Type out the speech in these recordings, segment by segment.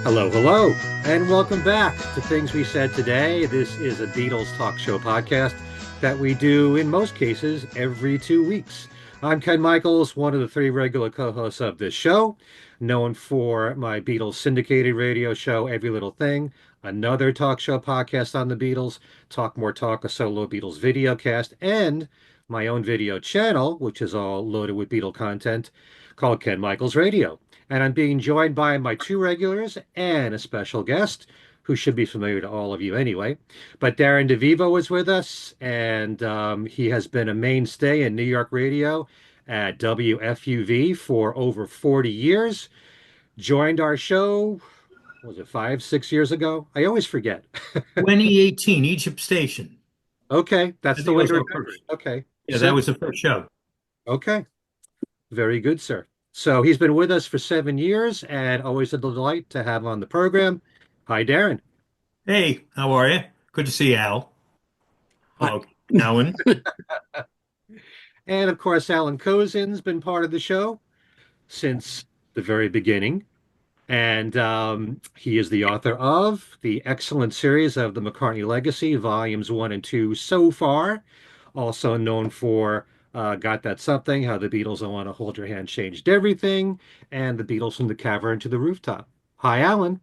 Hello, hello, and welcome back to Things We Said Today. This is a Beatles talk show podcast that we do in most cases every 2 weeks. I'm Ken Michaels, one of the three regular co-hosts of this show, known for my Beatles syndicated radio show, Every Little Thing, another talk show podcast on the Beatles, Talk More Talk, a solo Beatles video cast, and my own video channel, which is all loaded with Beatle content, called Ken Michaels Radio. And I'm being joined by my two regulars and a special guest who should be familiar to all of you anyway. But Darren DeVivo is with us, and he has been a mainstay in New York radio at WFUV for over 40 years. Joined our show, was it 5, 6 years ago? I always forget. 2018, Egypt Station. Okay, I that's think the it way was to our remember first. it. Okay. Yeah, So, that was the first show. okay. Very good, sir. So he's been with us for 7 years and always a delight to have on the program. Hi, Darren. Hey, how are you? Good to see you, Al. Hi. Hello, Alan. And of course, Allan Kozinn's been part of the show since the very beginning. And he is the author of the excellent series of the McCartney Legacy, volumes 1 and 2 so far, also known for Got That Something, How the Beatles I Want to Hold Your Hand Changed Everything, and The Beatles from the Cavern to the Rooftop. Hi, Alan.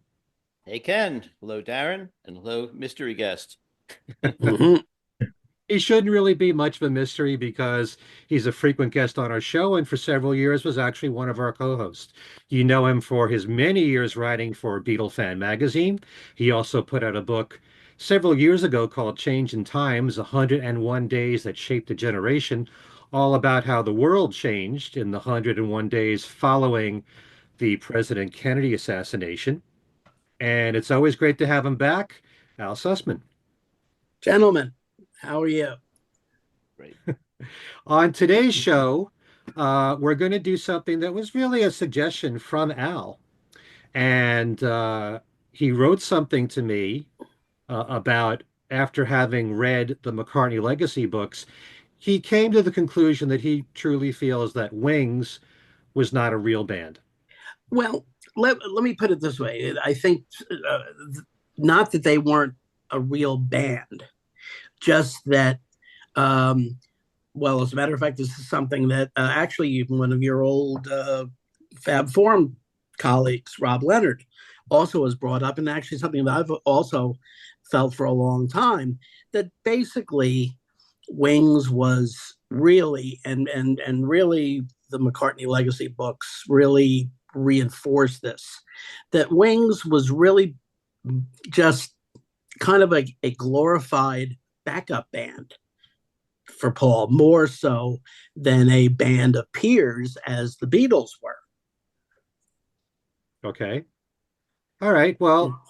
Hey, Ken. Hello, Darren. And hello, mystery guest. Mhm. He shouldn't really be much of a mystery because he's a frequent guest on our show and for several years was actually one of our co-hosts. You know him for his many years writing for Beatlefan magazine. He also put out a book several years ago called Change in Times, 101 Days That Shaped a Generation, all about how the world changed in the 101 days following the President Kennedy assassination. And it's always great to have him back, Al Sussman. Gentlemen, how are you? Great. On today's show, we're going to do something that was really a suggestion from Al. And he wrote something to me about after having read the McCartney Legacy books, he came to the conclusion that he truly feels that Wings was not a real band. Well, let me put it this way. I think not that they weren't a real band, just that, well, as a matter of fact, this is something that actually even one of your old Fab Forum colleagues, Rob Leonard, also has brought up, and actually something that I've also felt for a long time, that basically Wings was really, and really the McCartney Legacy books really reinforce this, that Wings was really just kind of a glorified backup band for Paul, more so than a band of peers as the Beatles were. Okay. All right. Well,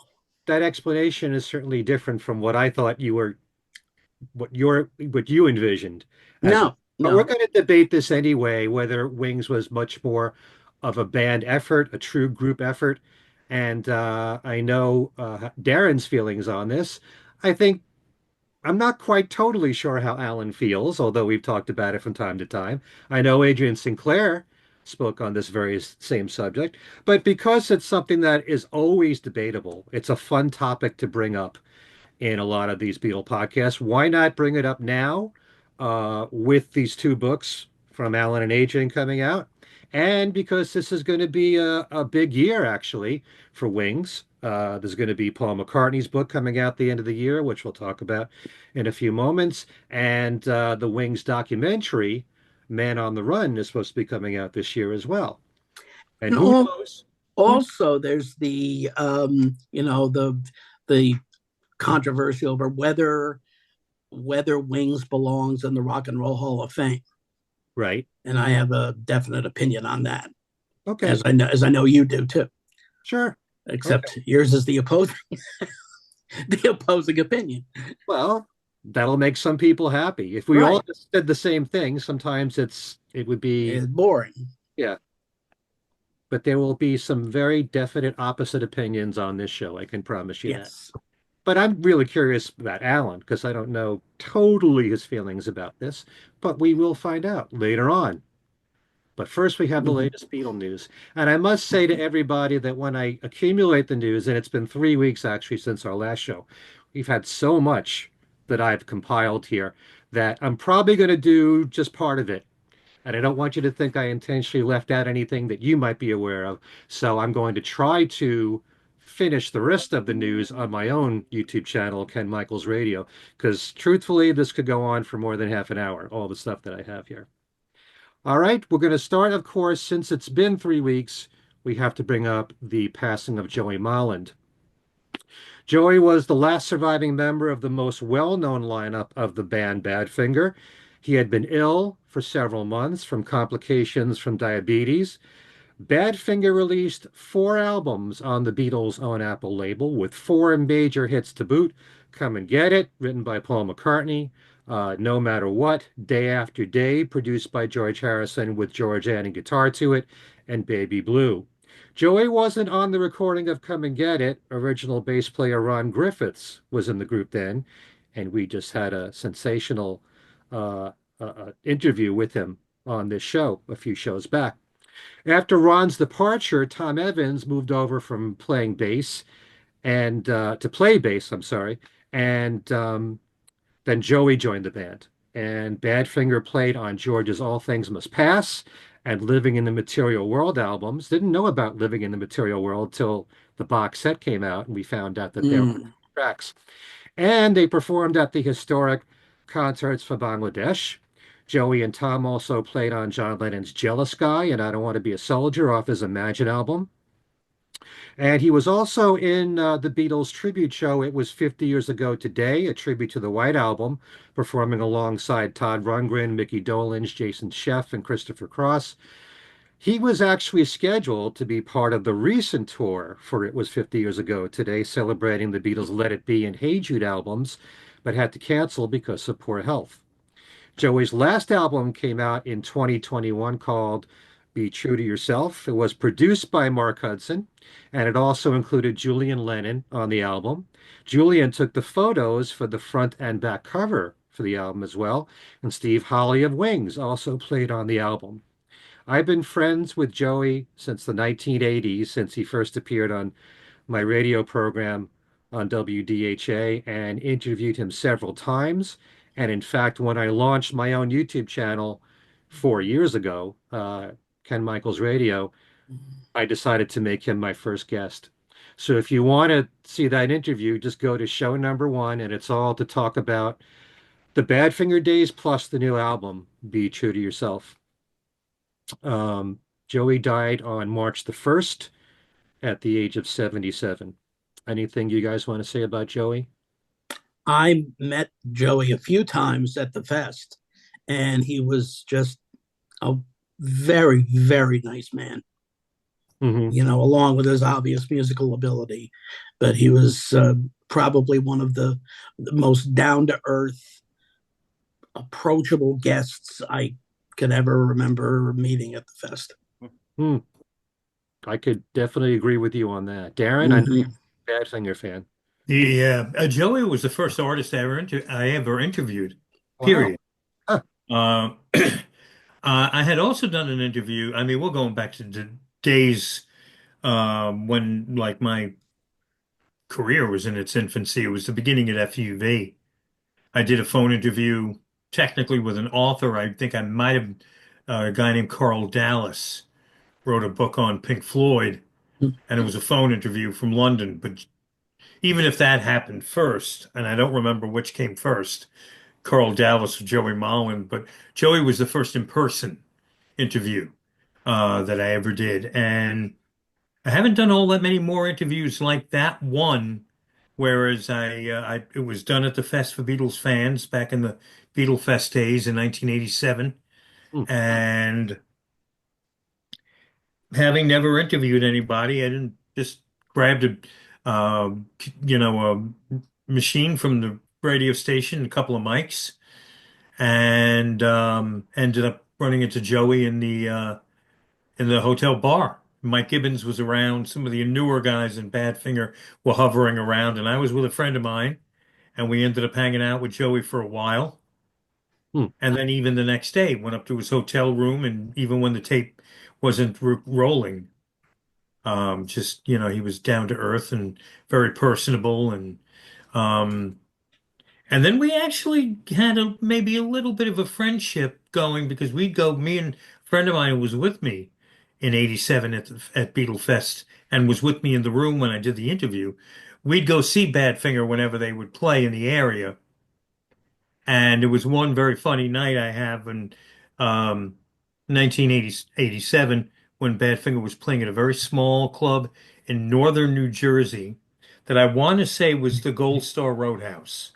that explanation is certainly different from what I thought you were, what you envisioned. No, But we're no. going to debate this anyway, whether Wings was much more of a band effort, a true group effort. And I know Darren's feelings on this. I think I'm not quite totally sure how Alan feels, although we've talked about it from time to time. I know Adrian Sinclair spoke on this very same subject, but because it's something that is always debatable, it's a fun topic to bring up in a lot of these Beatle podcasts. Why not bring it up now with these two books from Alan and Adrian coming out? And because this is going to be a big year, actually, for Wings. There's going to be Paul McCartney's book coming out the end of the year, which we'll talk about in a few moments. And the Wings documentary, Man on the Run, is supposed to be coming out this year as well. And And who knows? also, there's the the controversy over whether Wings belongs in the Rock and Roll Hall of Fame, Right. and I have a definite opinion on that, Okay. as I know you do too. Sure. Except yours is the opposing the opposing opinion. Well, that'll make some people happy. If we all Right. just said the same thing, sometimes it would be, It's boring. yeah. But there will be some very definite opposite opinions on this show. I can promise you that. Yes. But I'm really curious about Alan because I don't know totally his feelings about this, but we will find out later on. But first, we have the Mhm. latest Beatle news. And I must say to everybody that when I accumulate the news, and it's been 3 weeks actually since our last show, we've had so much that I've compiled here that I'm probably going to do just part of it. And I don't want you to think I intentionally left out anything that you might be aware of. So I'm going to try to finish the rest of the news on my own YouTube channel, Ken Michaels Radio, because truthfully, this could go on for more than half an hour, all the stuff that I have here. All right, we're going to start, of course, since it's been 3 weeks, we have to bring up the passing of Joey Molland. Joey was the last surviving member of the most well-known lineup of the band Badfinger. He had been ill for several months from complications from diabetes. Badfinger released 4 albums on the Beatles' own Apple label, with 4 major hits to boot. Come and Get It, written by Paul McCartney. No Matter What, Day After Day, produced by George Harrison with George adding guitar to it, and Baby Blue. Joey wasn't on the recording of Come and Get It. Original bass player Ron Griffiths was in the group then, and we just had a sensational interview with him on this show a few shows back. After Ron's departure, Tom Evans moved over from playing bass and to play bass, I'm sorry, and then Joey joined the band. And Badfinger played on George's All Things Must Pass and Living in the Material World albums. Didn't know about Living in the Material World till the box set came out, and we found out that there were Mm. tracks. And they performed at the historic concerts for Bangladesh. Joey and Tom also played on John Lennon's Jealous Guy and I Don't Want to Be a Soldier off his Imagine album. And he was also in the Beatles tribute show. It was 50 years ago today, a tribute to the White Album, performing alongside Todd Rundgren, Mickey Dolenz, Jason Scheff, and Christopher Cross. He was actually scheduled to be part of the recent tour for It Was 50 Years Ago today, celebrating the Beatles' Let It Be and Hey Jude albums, but had to cancel because of poor health. Joey's last album came out in 2021 called Be True to Yourself. It was produced by Mark Hudson, and it also included Julian Lennon on the album. Julian took the photos for the front and back cover for the album as well, and Steve Holley of Wings also played on the album. I've been friends with Joey since the 1980s, since he first appeared on my radio program on WDHA and interviewed him several times. And in fact, when I launched my own YouTube channel 4 years ago, Ken Michaels Radio, I decided to make him my first guest. So if you want to see that interview, just go to show number 1, and it's all to talk about the Badfinger days plus the new album, Be True to Yourself. Joey died on March the 1st at the age of 77. Anything you guys want to say about Joey? I met Joey a few times at the fest, and he was just a very, very nice man, Hmm. along with his obvious musical ability. But he was probably one of the most down to earth, approachable guests I could ever remember meeting at the fest. Hmm. I could definitely agree with you on that. Darren, I know you're Mhm. a Badfinger fan. Yeah, Joey was the first artist I ever interviewed, Wow. period. Huh. Uh, I had also done an interview. I mean, we're going back to the days when, like, my career was in its infancy. It was the beginning at FUV. I did a phone interview, technically with an author. I think I might have a guy named Carl Dallas wrote a book on Pink Floyd, and it was a phone interview from London. But even if that happened first, and I don't remember which came first, Carl Dallas or Joey Molland, but Joey was the first in-person interview that I ever did. And I haven't done all that many more interviews like that one, whereas it was done at the Fest for Beatles fans back in the Beatlefest days in 1987. Hmm. And having never interviewed anybody, I didn't just grabbed um, a machine from the radio station, a couple of mics, and ended up running into Joey in the hotel bar. Mike Gibbons was around. Some of the newer guys in Badfinger were hovering around, and I was with a friend of mine, and we ended up hanging out with Joey for a while. Hmm. And then even the next day, went up to his hotel room, and even when the tape wasn't rolling, just, he was down to earth and very personable. Um, and then we actually had maybe a little bit of a friendship going because we'd go, me and a friend of mine who was with me in '87 at Beatlefest and was with me in the room when I did the interview. We'd go see Badfinger whenever they would play in the area. And it was one very funny night I have in 1987 when Badfinger was playing at a very small club in northern New Jersey that I want to say was the Gold Star Roadhouse,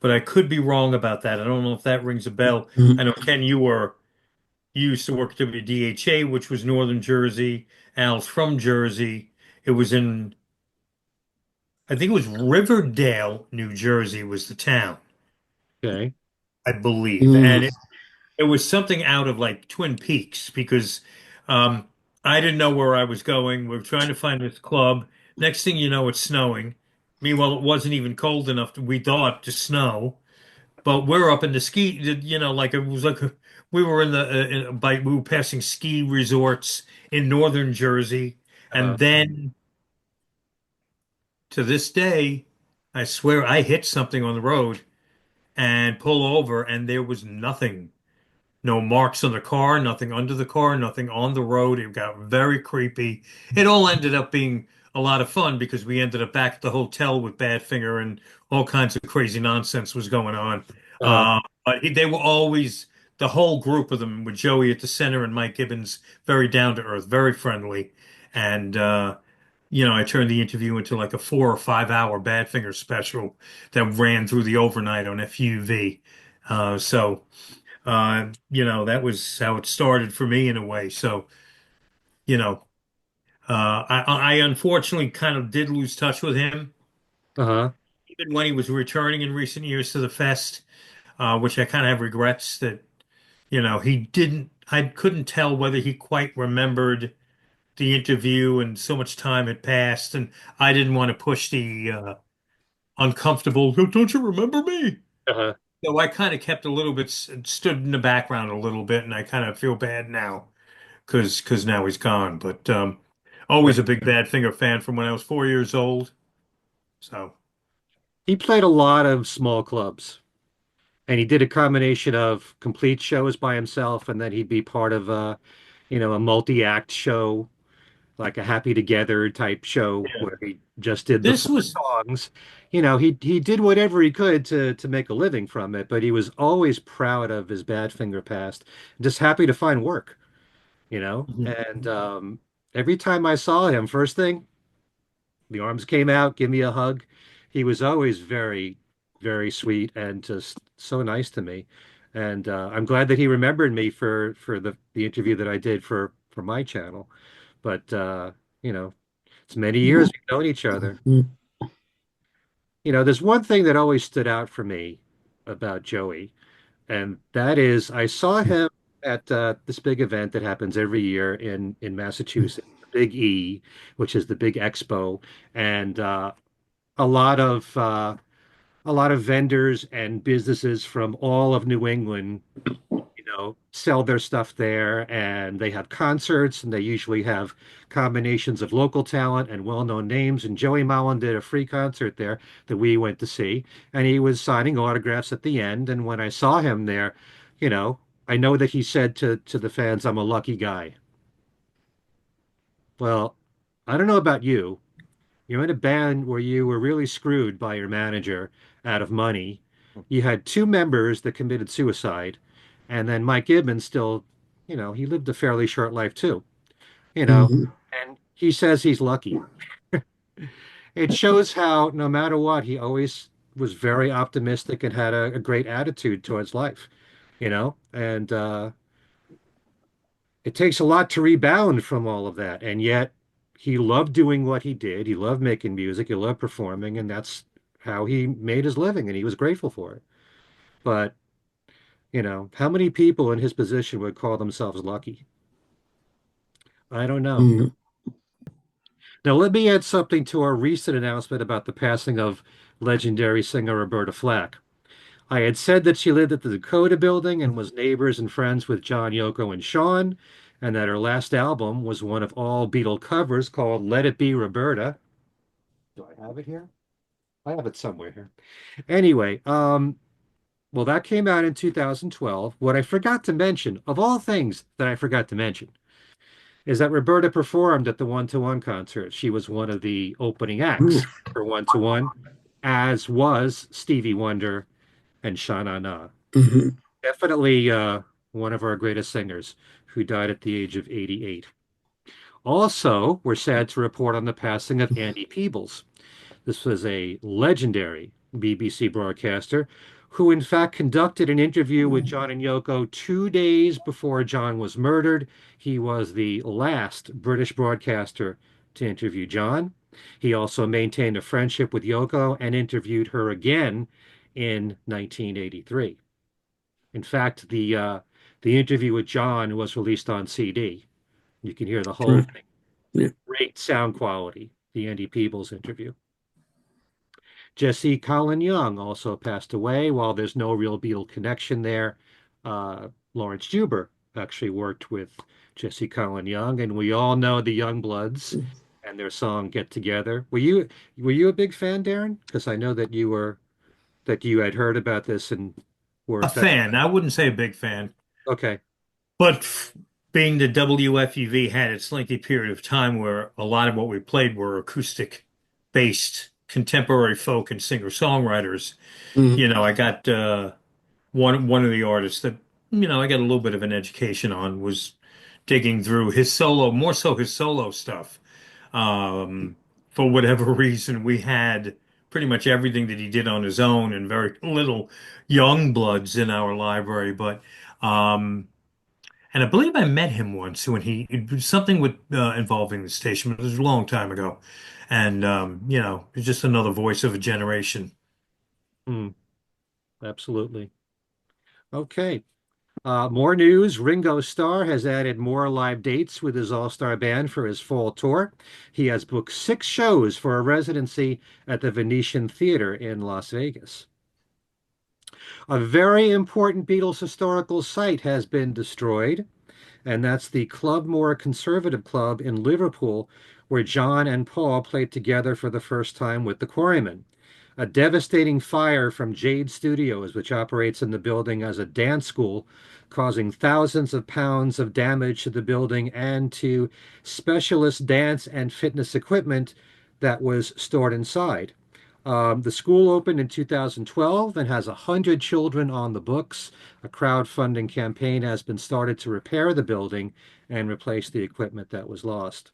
but I could be wrong about that. I don't know if that rings a bell. I know Ken, you used to work at WDHA, which was Northern Jersey. Al's from Jersey. It was in, I think it was Riverdale, New Jersey was the town, Okay. I believe. Mm. And it was something out of like Twin Peaks because um, I didn't know where I was going. We are trying to find this club. Next thing you know, it's snowing. Meanwhile, it wasn't even cold enough, we thought, to snow. But we're up in the ski, like it was like we were we were passing ski resorts in northern Jersey, Uh, and then to this day, I swear I hit something on the road and pull over, and there was nothing, no marks on the car, nothing under the car, nothing on the road. It got very creepy. It all ended up being a lot of fun because we ended up back at the hotel with Badfinger and all kinds of crazy nonsense was going on. uh, But they were always, the whole group of them, with Joey at the center and Mike Gibbons, very down to earth, very friendly. And, I turned the interview into like a 4 or 5 hour Badfinger special that ran through the overnight on FUV. That was how it started for me in a way. So, you know, I unfortunately kind of did lose touch with him, uh-huh. even when he was returning in recent years to the fest, which I kind of have regrets that, he didn't, I couldn't tell whether he quite remembered the interview and so much time had passed. And I didn't want to push the uncomfortable, "Oh, don't you remember me?" Uh-huh. So I kind of kept a little bit, stood in the background a little bit, and I kind of feel bad now because now he's gone. But Right. always a big Badfinger fan from when I was 4 years old. So He played a lot of small clubs, and he did a combination of complete shows by himself, and then he'd be part of a multi-act show, like a Happy Together type show yeah, where he just did the this four was songs. He did whatever he could to make a living from it, but he was always proud of his Badfinger past, just happy to find work. Mhm. And every time I saw him, first thing, the arms came out, give me a hug. He was always very, very sweet and just so nice to me. And I'm glad that he remembered me for the interview that I did for my channel. But it's many years we've known each other. There's one thing that always stood out for me about Joey, and that is I saw him at this big event that happens every year in Massachusetts, the Big E, which is the big expo, and a lot of uh, a lot of vendors and businesses from all of New England, sell their stuff there, and they have concerts, and they usually have combinations of local talent and well-known names. And Joey Mallon did a free concert there that we went to see, and he was signing autographs at the end. And when I saw him there, you know, I know that he said to the fans, "I'm a lucky guy." Well, I don't know about you. You're in a band where you were really screwed by your manager out of money. You had two members that committed suicide, and then Mike Gibbons still, he lived a fairly short life too, you know, Mhm. and he says he's lucky. It shows how no matter what, he always was very optimistic and had a great attitude towards life, and it takes a lot to rebound from all of that. And yet he loved doing what he did. He loved making music. He loved performing, and that's how he made his living, and he was grateful for it. But, how many people in his position would call themselves lucky? I don't know. Mhm. Now, let me add something to our recent announcement about the passing of legendary singer Roberta Flack. I had said that she lived at the Dakota Building and was neighbors and friends with John, Yoko, and Sean, and that her last album was one of all Beatle covers called Let It Be Roberta. Do I have it here? I have it somewhere here. Anyway, well, that came out in 2012. What I forgot to mention, of all things that I forgot to mention, is that Roberta performed at the One to One concert. She was one of the opening acts for One to One, as was Stevie Wonder and Sha Na Na. Mhm. Definitely one of our greatest singers who died at the age of 88. Also, we're sad to report on the passing of Andy Peebles. This was a legendary BBC broadcaster who, in fact, conducted an interview with John and Yoko 2 days before John was murdered. He was the last British broadcaster to interview John. He also maintained a friendship with Yoko and interviewed her again in 1983. In fact, the interview with John was released on CD. You can hear the whole Sure. thing. Yeah. Great sound quality, the Andy Peebles interview. Jesse Colin Young also passed away. While there's no real Beatle connection there, Lawrence Juber actually worked with Jesse Colin Young, and we all know the Youngbloods and their song "Get Together." Were you a big fan, Darren? Because I know that you had heard about this and were A affected. fan. I wouldn't say a big fan, Okay. but being the WFUV had its lengthy period of time where a lot of what we played were acoustic based contemporary folk and singer-songwriters. Mhm. I got one of the artists that I got a little bit of an education on was digging through his solo, more so his solo stuff. For whatever reason, we had pretty much everything that he did on his own and very little young bloods in our library. But and I believe I met him once when it was something with involving the station. It was a long time ago, and it's just another voice of a generation. Mm, absolutely. Okay. More news. Ringo Starr has added more live dates with his all-star band for his fall tour. He has booked 6 shows for a residency at the Venetian Theater in Las Vegas. A very important Beatles historical site has been destroyed, and that's the Clubmoor Conservative Club in Liverpool, where John and Paul played together for the first time with the Quarrymen. A devastating fire from Jade Studios, which operates in the building as a dance school, causing thousands of pounds of damage to the building and to specialist dance and fitness equipment that was stored inside. The school opened in 2012 and has 100 children on the books. A crowdfunding campaign has been started to repair the building and replace the equipment that was lost.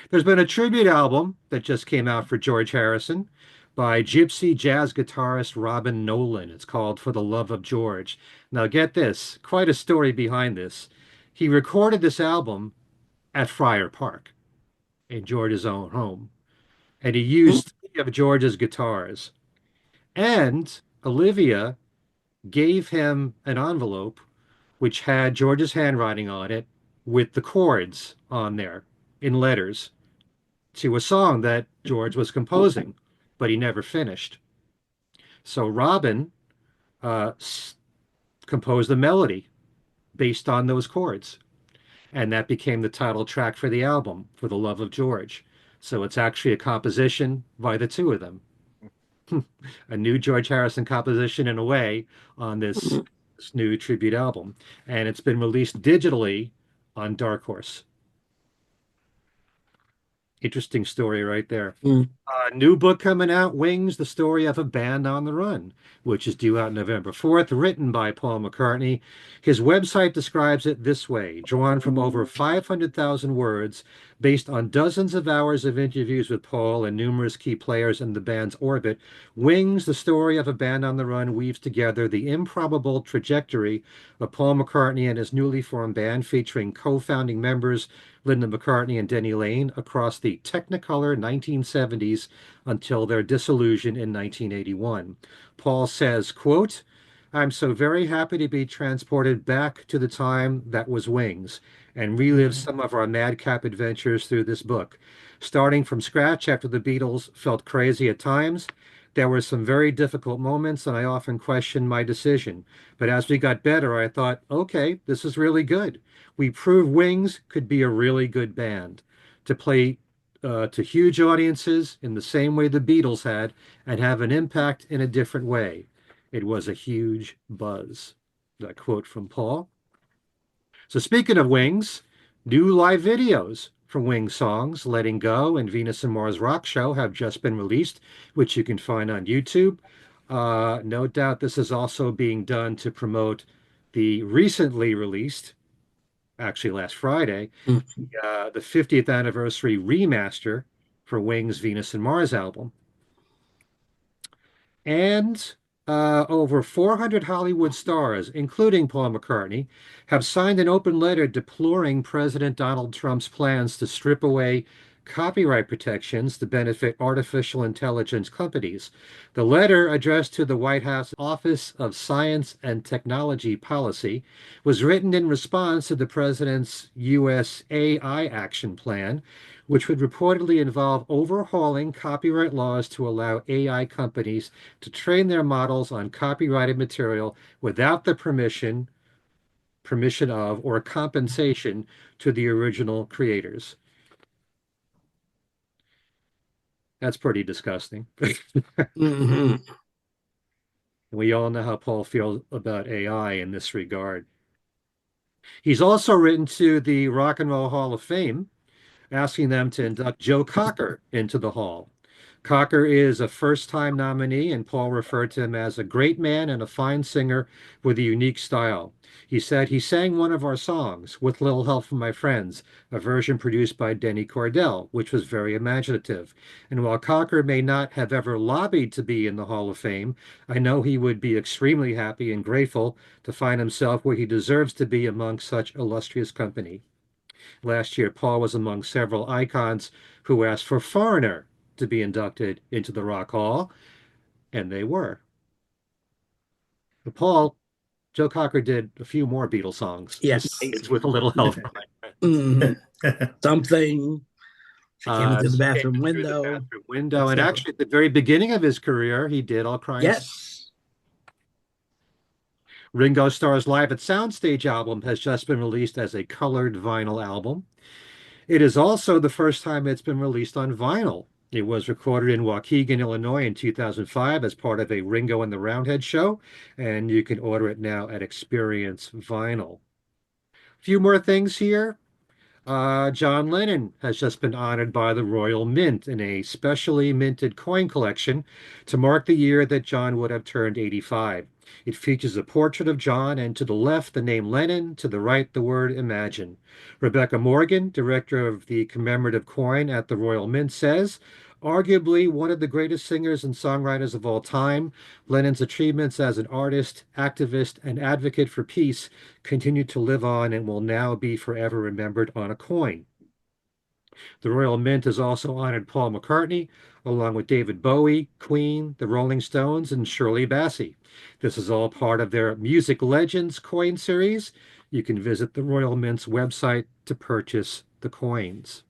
There's been a tribute album that just came out for George Harrison by gypsy jazz guitarist Robin Nolan. It's called For the Love of George. Now, get this, quite a story behind this. He recorded this album at Friar Park in George's own home, and he used 3 of George's guitars. And Olivia gave him an envelope which had George's handwriting on it with the chords on there in letters to a song that George was composing, but he never finished. So Robin uh, composed a melody based on those chords, and that became the title track for the album, For the Love of George. So it's actually a composition by the 2 of them. A new George Harrison composition in a way on this new tribute album. And it's been released digitally on Dark Horse. Interesting story right there. Mhm. New book coming out, Wings, the Story of a Band on the Run, which is due out November 4th, written by Paul McCartney. His website describes it this way: drawn from over 500,000 words, based on dozens of hours of interviews with Paul and numerous key players in the band's orbit, Wings, the Story of a Band on the Run weaves together the improbable trajectory of Paul McCartney and his newly formed band, featuring co-founding members Linda McCartney and Denny Lane across the Technicolor 1970s until their dissolution in 1981. Paul says, quote, "I'm so very happy to be transported back to the time that was Wings and relive some of our madcap adventures through this book. Starting from scratch after the Beatles felt crazy at times, There were some very difficult moments, and I often questioned my decision. But as we got better, I thought, okay, this is really good. We proved Wings could be a really good band to play to huge audiences in the same way the Beatles had and have an impact in a different way. It was a huge buzz. That quote from Paul. So speaking of Wings, new live videos from Wings songs, Letting Go and Venus and Mars Rock Show have just been released, which you can find on YouTube. No doubt this is also being done to promote the recently released, actually last Friday, the 50th anniversary remaster for Wings' Venus and Mars album. And over 400 Hollywood stars, including Paul McCartney, have signed an open letter deploring President Donald Trump's plans to strip away copyright protections to benefit artificial intelligence companies. The letter, addressed to the White House Office of Science and Technology Policy, was written in response to the president's U.S. AI action plan, which would reportedly involve overhauling copyright laws to allow AI companies to train their models on copyrighted material without the permission of or compensation to the original creators. That's pretty disgusting. Mm-hmm. We all know how Paul feels about AI in this regard. He's also written to the Rock and Roll Hall of Fame, asking them to induct Joe Cocker into the hall. Cocker is a first-time nominee, and Paul referred to him as a great man and a fine singer with a unique style. He said he sang one of our songs, With Little Help from My Friends, a version produced by Denny Cordell, which was very imaginative. And while Cocker may not have ever lobbied to be in the Hall of Fame, I know he would be extremely happy and grateful to find himself where he deserves to be among such illustrious company. Last year, Paul was among several icons who asked for Foreigner to be inducted into the Rock Hall, and they were. But Paul, Joe Cocker did a few more Beatles songs. Yes. It's with a little help from my friend. Mm-hmm. Something. She came into the She bathroom came through the window. bathroom window. And etc. actually, at the very beginning of his career, he did All Crying. Yes. Ringo Starr's Live at Soundstage album has just been released as a colored vinyl album. It is also the first time it's been released on vinyl. It was recorded in Waukegan, Illinois in 2005 as part of a Ringo and the Roundhead show, and you can order it now at Experience Vinyl. A few more things here. John Lennon has just been honored by the Royal Mint in a specially minted coin collection to mark the year that John would have turned 85. It features a portrait of John, and to the left, the name Lennon, to the right, the word Imagine. Rebecca Morgan, director of the commemorative coin at the Royal Mint, says, arguably one of the greatest singers and songwriters of all time, Lennon's achievements as an artist, activist, and advocate for peace continue to live on and will now be forever remembered on a coin. The Royal Mint has also honored Paul McCartney, along with David Bowie, Queen, the Rolling Stones, and Shirley Bassey. This is all part of their Music Legends coin series. You can visit the Royal Mint's website to purchase the coins.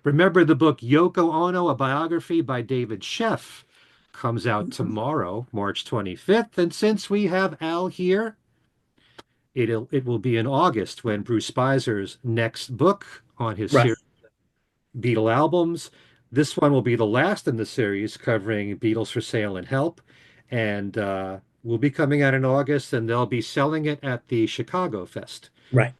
Remember, the book Yoko Ono, a biography by David Sheff, comes out tomorrow, March 25th. And since we have Al here, it will be in August when Bruce Spizer's next book on his series Beatle albums. This one will be the last in the series covering Beatles for Sale and Help, and will be coming out in August, and they'll be selling it at the Chicago Fest. Right.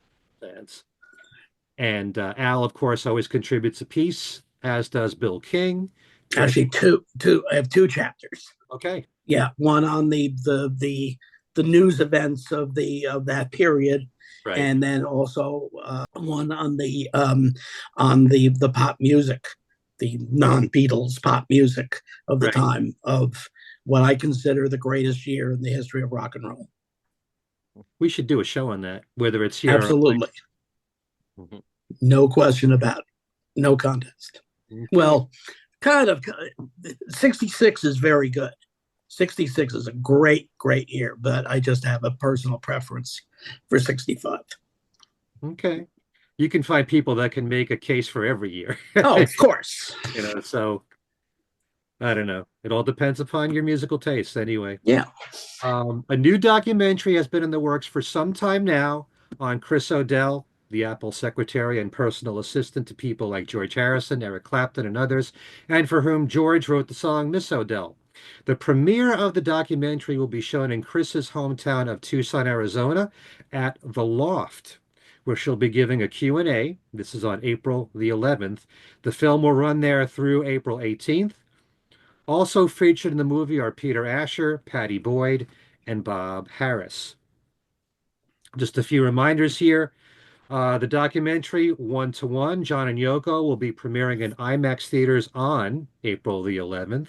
And Al, of course, always contributes a piece, as does Bill King. Actually, two. I have two chapters. Okay. Yeah, one on the news events of that period, Right. and then also one on the pop music, the non-Beatles pop music of the time, of what I consider the greatest year in the history of rock and roll. We should do a show on that, whether it's here. Absolutely. Mhm. No question about it. No contest. Okay. Well, kind of 66 is very good. 66 is a great year, but I just have a personal preference for 65. Okay. You can find people that can make a case for every year. Oh, of course. So I don't know. It all depends upon your musical tastes anyway. Yeah. A new documentary has been in the works for some time now on Chris O'Dell, the Apple secretary and personal assistant to people like George Harrison, Eric Clapton, and others, and for whom George wrote the song Miss O'Dell. The premiere of the documentary will be shown in Chris's hometown of Tucson, Arizona, at The Loft, where she'll be giving a Q&A. This is on April the 11th. The film will run there through April 18th. Also featured in the movie are Peter Asher, Patty Boyd, and Bob Harris. Just a few reminders here. The documentary One to One, John and Yoko, will be premiering in IMAX theaters on April the 11th.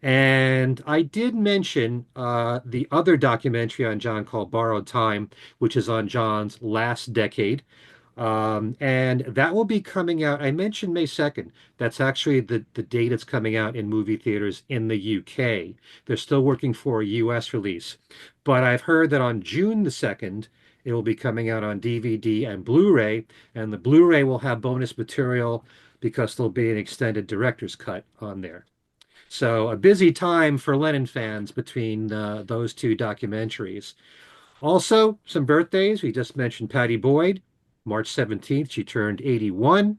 And I did mention the other documentary on John called Borrowed Time, which is on John's last decade. And that will be coming out. I mentioned May 2nd. That's actually the date it's coming out in movie theaters in the UK. They're still working for a US release. But I've heard that on June the 2nd, it will be coming out on DVD and Blu-ray. And the Blu-ray will have bonus material because there'll be an extended director's cut on there. So a busy time for Lennon fans between those two documentaries. Also, some birthdays. We just mentioned Patty Boyd, March 17th. She turned 81.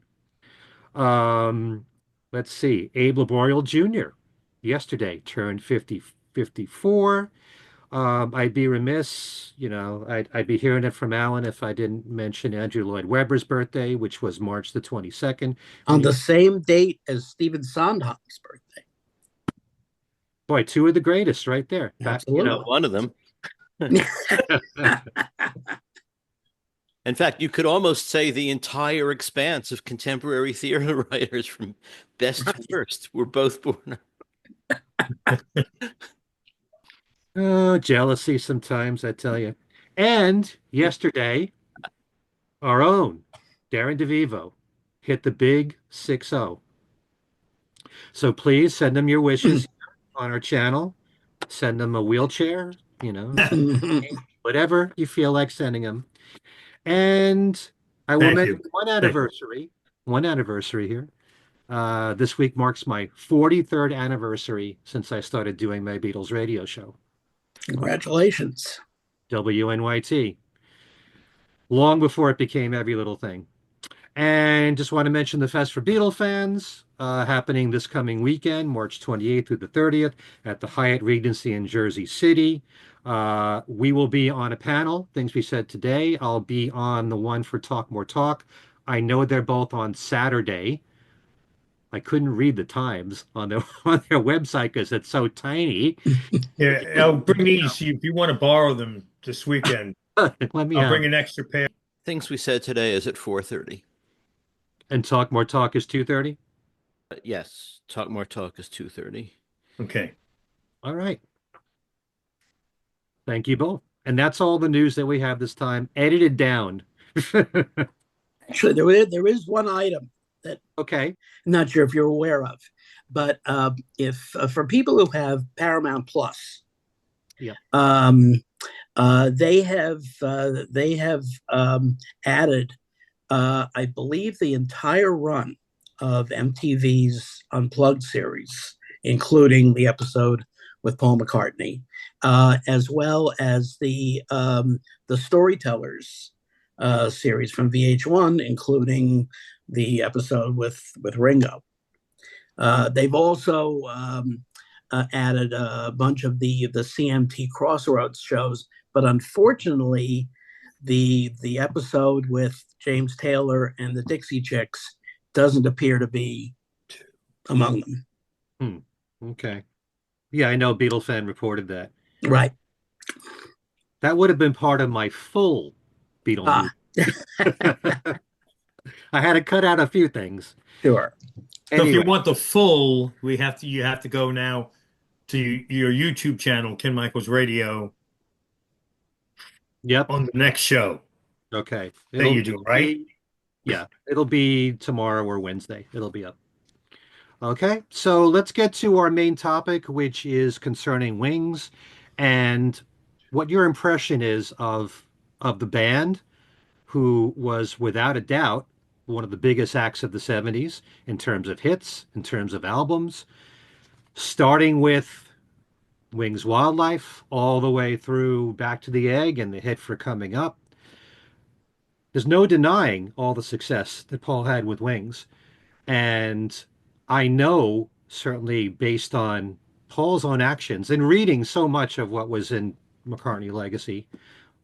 Um, let's see. Abe Laboriel Jr. yesterday turned 54. I'd be remiss, I'd be hearing it from Alan if I didn't mention Andrew Lloyd Webber's birthday, which was March the 22nd. On the same date as Stephen Sondheim's birthday. Boy, two of the greatest right there. Absolutely. One of them. In fact, you could almost say the entire expanse of contemporary theater writers from best to worst were both born. Oh, jealousy sometimes, I tell you. And yesterday, our own Darren DeVivo hit the big 6-0. So please send them your wishes on our channel. Send them a wheelchair, whatever you feel like sending them. And I will mention one anniversary here. This week marks my 43rd anniversary since I started doing my Beatles radio show. Congratulations. WNYT. Long before it became every little thing. And just want to mention the Fest for Beatlefans happening this coming weekend, March 28th through the 30th at the Hyatt Regency in Jersey City. We will be on a panel, things we said today. I'll be on the one for Talk More Talk. I know they're both on Saturday. I couldn't read the times on their website because it's so tiny. Yeah, I'll bring these if you want to borrow them this weekend. Let me I'll bring an extra pair. Things we said today is at 4:30. And Talk More Talk is 2:30? Yes, Talk More Talk is 2:30. Okay. All right. Thank you both. And that's all the news that we have this time, edited down. Actually, there is one item that Okay. I'm not sure if you're aware of, but if for people who have Paramount Plus, Yeah. they have added, I believe, the entire run of MTV's Unplugged series, including the episode with Paul McCartney, as well as the Storytellers series from VH1, including the episode with Ringo. They've also added a bunch of the CMT Crossroads shows, but unfortunately, the episode with James Taylor and the Dixie Chicks doesn't appear to be among them. Okay. Yeah, I know Beatlefan reported that. Right. That would have been part of my full Beatle news. I had to cut out a few things. Sure. So if you want the full, you have to go now to your YouTube channel, Ken Michaels Radio. Yep. On the next show. Okay. That you do, right? Yeah, it'll be tomorrow or Wednesday. It'll be up. Okay, so let's get to our main topic, which is concerning Wings and what your impression is of the band, who was without a doubt one of the biggest acts of the 70s in terms of hits, in terms of albums. starting with Wings Wildlife all the way through Back to the Egg and the hit for Coming Up. There's no denying all the success that Paul had with Wings. And I know, certainly based on Paul's own actions and reading so much of what was in McCartney Legacy,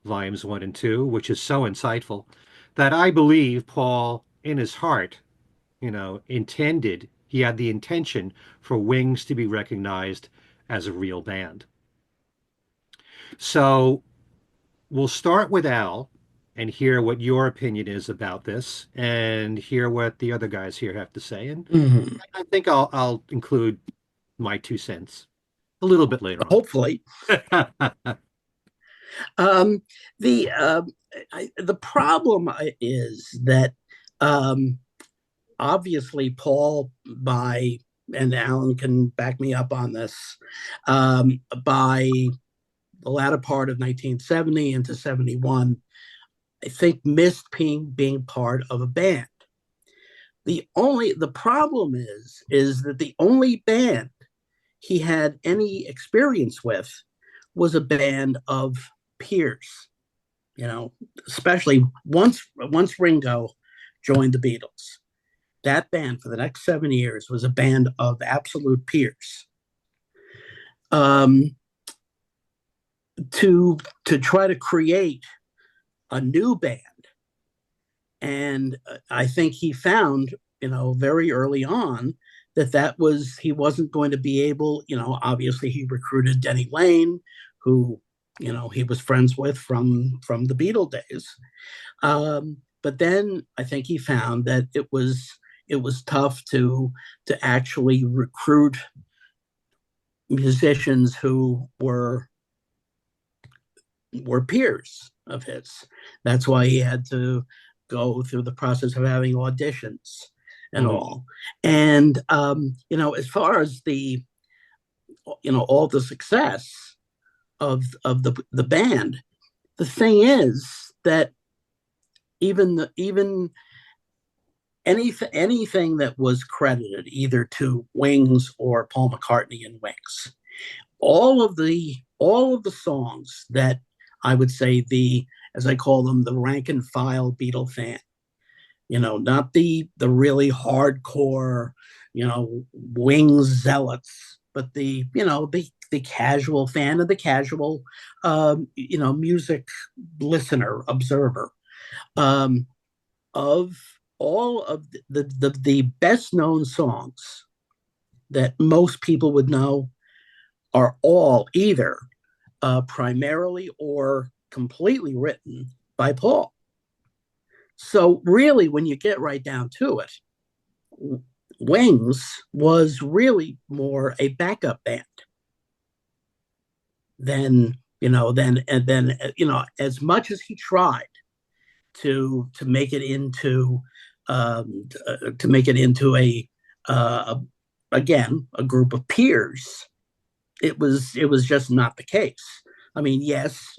volumes 1 and 2, which is so insightful, that I believe Paul, in his heart, he had the intention for Wings to be recognized as a real band. So we'll start with Al and hear what your opinion is about this and hear what the other guys here have to say. And Mhm. I think I'll include my 2 cents a little bit later Hopefully. on. Um, the problem is that obviously Paul, and Alan can back me up on this, by the latter part of 1970 into 71, I think missed being part of a band. The problem is that the only band he had any experience with was a band of peers, especially once Ringo joined the Beatles. That band for the next 7 years was a band of absolute peers. To try to create a new band, and I think he found, very early on he wasn't going to be able. Obviously he recruited Denny Lane, who he was friends with from the Beatle days. But then I think he found that it was tough to actually recruit musicians who were peers of his. That's why he had to go through the process of having auditions and all. And as far as all the success of the band, the thing is that even anything that was credited either to Wings or Paul McCartney and Wings, all of the songs that I would say as I call them, the rank and file Beatlefan, not the really hardcore, Wings zealots, but the casual fan and the casual, music listener, observer, of all of the best known songs that most people would know are all either primarily or completely written by Paul. So really, when you get right down to it, Wings was really more a backup band than as much as he tried to make it into again a group of peers. It was just not the case. I mean, yes,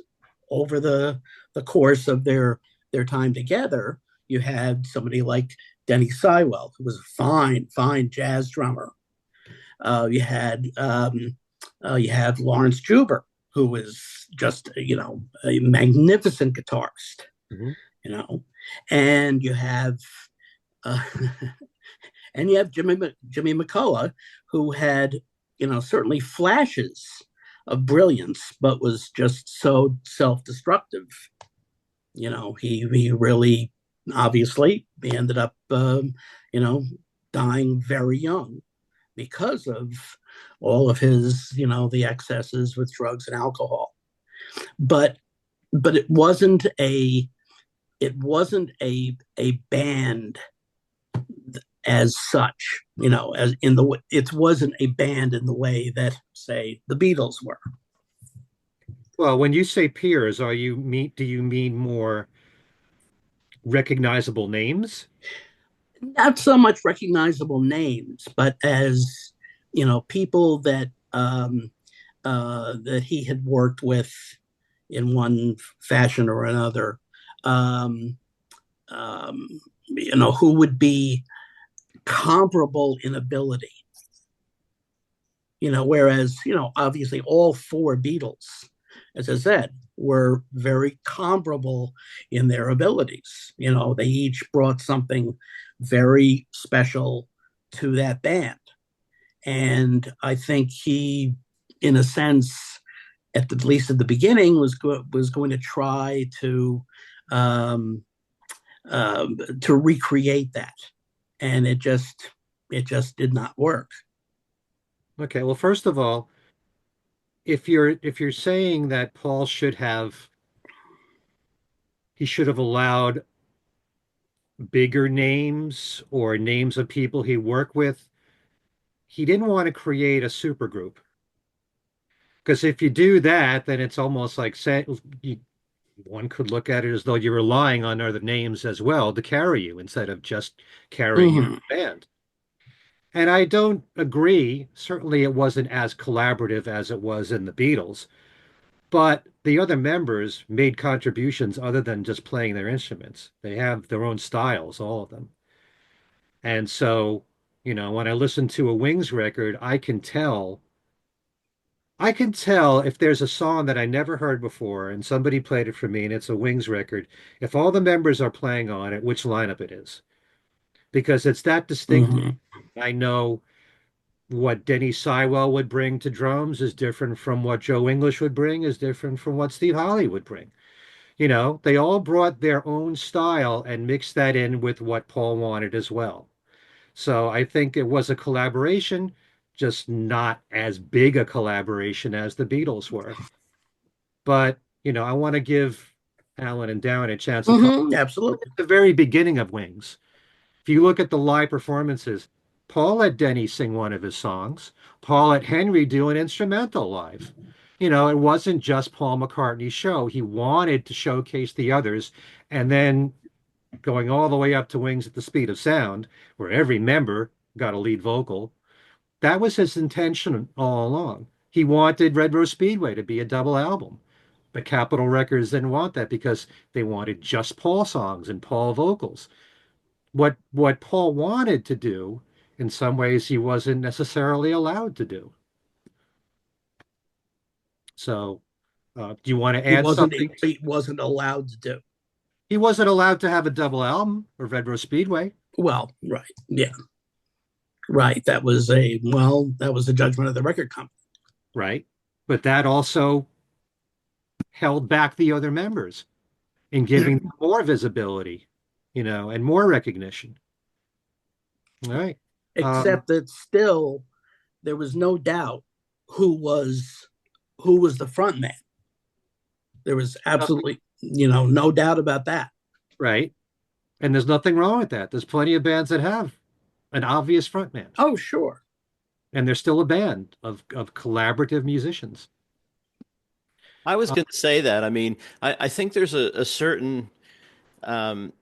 over the course of their time together, you had somebody like Denny Seiwell, who was a fine jazz drummer. You had Lawrence Juber, who was just a magnificent guitarist. Mm-hmm. And you have Jimmy McCullough, who had certainly flashes of brilliance, but was just so self-destructive. He really, obviously, he ended up dying very young because of all of his the excesses with drugs and alcohol. But it wasn't a band as such, it wasn't a band in the way that, say, the Beatles were. Well, when you say peers, do you mean more recognizable names? Not so much recognizable names, but as people that that he had worked with in one fashion or another, who would be comparable in ability, Whereas, obviously all four Beatles, as I said, were very comparable in their abilities. They each brought something very special to that band. And I think he, in a sense, at least at the beginning, was going to try um, to recreate that, and it just did not work. Okay, well, first of all, if you're saying that Paul he should have allowed bigger names or names of people he worked with, he didn't want to create a supergroup. Because if you do that, then it's almost like one could look at it as though you're relying on other names as well to carry you instead of just carrying your Mm-hmm. band. And I don't agree. Certainly, it wasn't as collaborative as it was in the Beatles, but the other members made contributions other than just playing their instruments. They have their own styles, all of them. And so, when I listen to a Wings record, I can tell if there's a song that I never heard before and somebody played it for me and it's a Wings record, if all the members are playing on it, which lineup it is. Because it's that distinctive. Mm-hmm. I know what Denny Seiwell would bring to drums is different from what Joe English would bring, is different from what Steve Holley would bring. They all brought their own style and mixed that in with what Paul wanted as well. So I think it was a collaboration, just not as big a collaboration as the Beatles were. But, I want to give Alan and Darren a chance to talk. Mm-hmm. Look Absolutely. at the very beginning of Wings. If you look at the live performances, Paul let Denny sing one of his songs. Paul let Henry do an instrumental live. It wasn't just Paul McCartney's show. He wanted to showcase the others. And then going all the way up to Wings at the Speed of Sound, where every member got a lead vocal, that was his intention all along. He wanted Red Rose Speedway to be a double album. But Capitol Records didn't want that because they wanted just Paul songs and Paul vocals. What Paul wanted to do, in some ways, he wasn't necessarily allowed to do. So, do you want to He add wasn't something? he wasn't allowed to do. He wasn't allowed to have a double album of Red Rose Speedway, Well, right. Yeah. Right. That was a judgment of the record company. right? But that also held back the other members in giving them more visibility, and more recognition. All right. Um, Except that still there was no doubt who was the front man. There was absolutely, no doubt about that. right. And there's nothing wrong with that. There's plenty of bands that have an obvious frontman, Oh, sure. and they're still a band of collaborative musicians. I was Uh, going to say that. I mean, I think there's a certain um,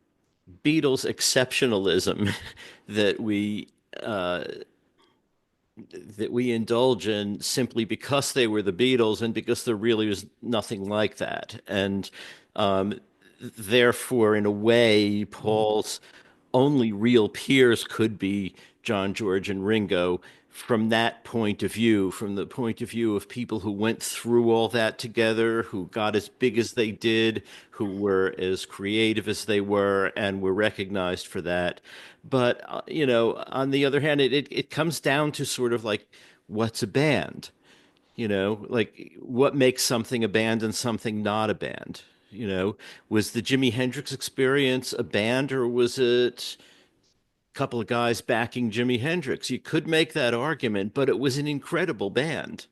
Beatles exceptionalism that we uh, that we indulge in simply because they were the Beatles and because there really was nothing like that. And um, therefore, in a way, Paul's only real peers could be John, George, and Ringo from that point of view, from the point of view of people who went through all that together, who got as big as they did, who were as creative as they were, and were recognized for that. But, on the other hand, it comes down to sort of like, what's a band? Like what makes something a band and something not a band? Was the Jimi Hendrix Experience a band or was it couple of guys backing Jimi Hendrix? You could make that argument, but it was an incredible band.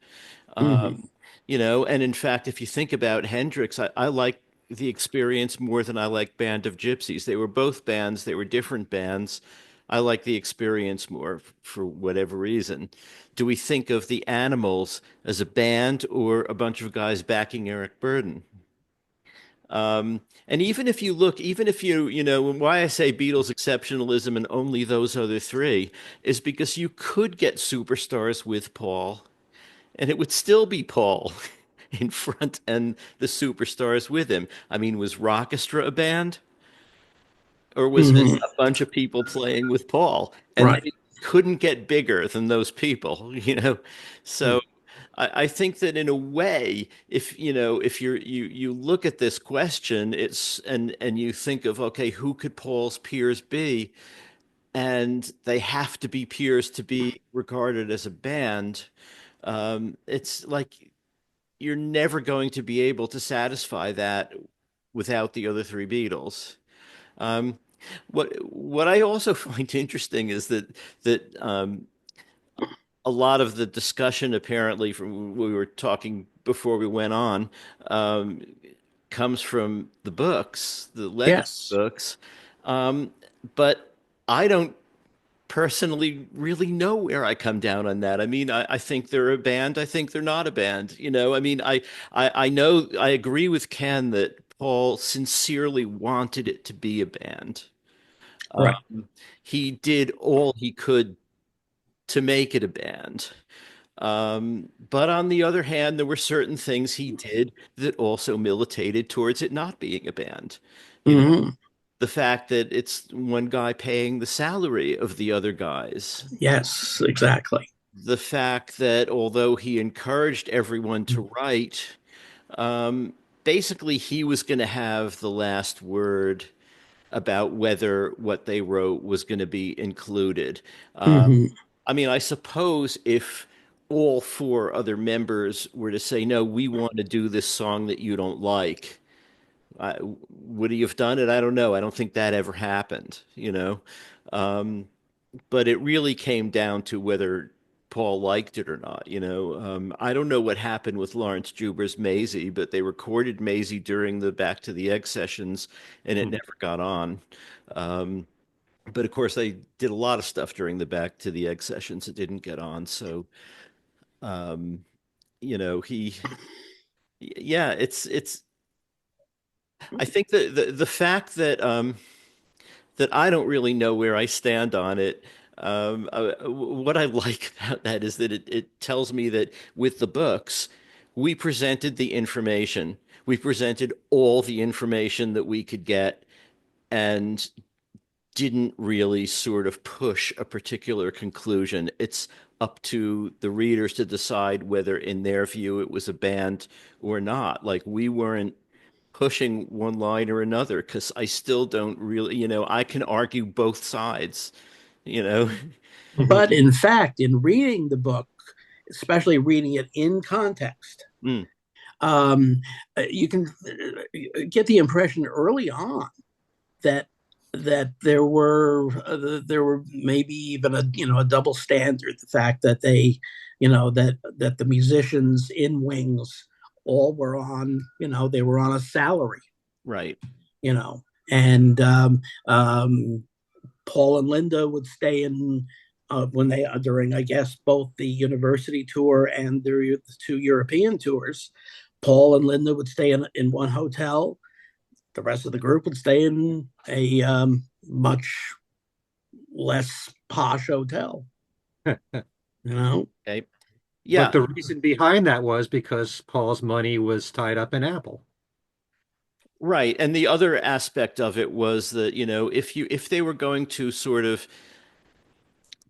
Um, Mm-hmm. and in fact, if you think about Hendrix, I like the Experience more than I like Band of Gypsies. They were both bands, they were different bands. I like the Experience more for whatever reason. Do we think of the Animals as a band or a bunch of guys backing Eric Burden? And even if you look, even if why I say Beatles exceptionalism and only those other three is because you could get superstars with Paul, and it would still be Paul in front and the superstars with him. I mean, was Rockestra a band, or was it Mm-hmm. a bunch of people playing with Paul? And Right. they couldn't get bigger than those people, you know? Hmm. So I think that in a way, if you know, if you look at this question, it's and you think of, okay, who could Paul's peers be? And they have to be peers to be regarded as a band. It's like you're never going to be able to satisfy that without the other three Beatles. Um, what I also find interesting is that a lot of the discussion, apparently, from we were talking before we went on, um, comes from the books, the legacy Yes. books. Um, but I don't personally really know where I come down on that. I mean, I think they're a band. I think they're not a band. You know, I mean, I know I agree with Ken that Paul sincerely wanted it to be a band. Right. He did all he could to make it a band. But on the other hand, there were certain things he did that also militated towards it not being a band. You know, Hmm. the fact that it's one guy paying the salary of the other guys, Yes, exactly. the fact that although he encouraged everyone to write, um, basically he was going to have the last word about whether what they wrote was going to be included. Hmm. I mean, I suppose if all four other members were to say, no, we want to do this song that you don't like, would he have done it? I don't know. I don't think that ever happened, you know? Um, but it really came down to whether Paul liked it or not, you know? I don't know what happened with Lawrence Juber's Maisie, but they recorded Maisie during the Back to the Egg sessions and it Hmm. never got on. Um, but of course, they did a lot of stuff during the Back to the Egg sessions that didn't get on. So, um, you know, yeah, I think that the fact that I don't really know where I stand on it. What I like about that is that it tells me that with the books, we presented the information. We presented all the information that we could get and didn't really sort of push a particular conclusion. It's up to the readers to decide whether, in their view, it was a band or not. Like we weren't pushing one line or another because I still don't really, you know, I can argue both sides, you know. Hmm. But in fact, in reading the book, especially reading it in context, Mm, um, you can get the impression early on that there were maybe even a double standard. The fact that that the musicians in Wings all were on they were on a salary, right. you know, and Paul and Linda would stay in when they during I guess both the university tour and the two European tours. Paul and Linda would stay in one hotel. The rest of the group would stay in a much less posh hotel. You know, Okay. But Yeah, the reason behind that was because Paul's money was tied up in Apple. right. And the other aspect of it was that, you know, if they were going to sort of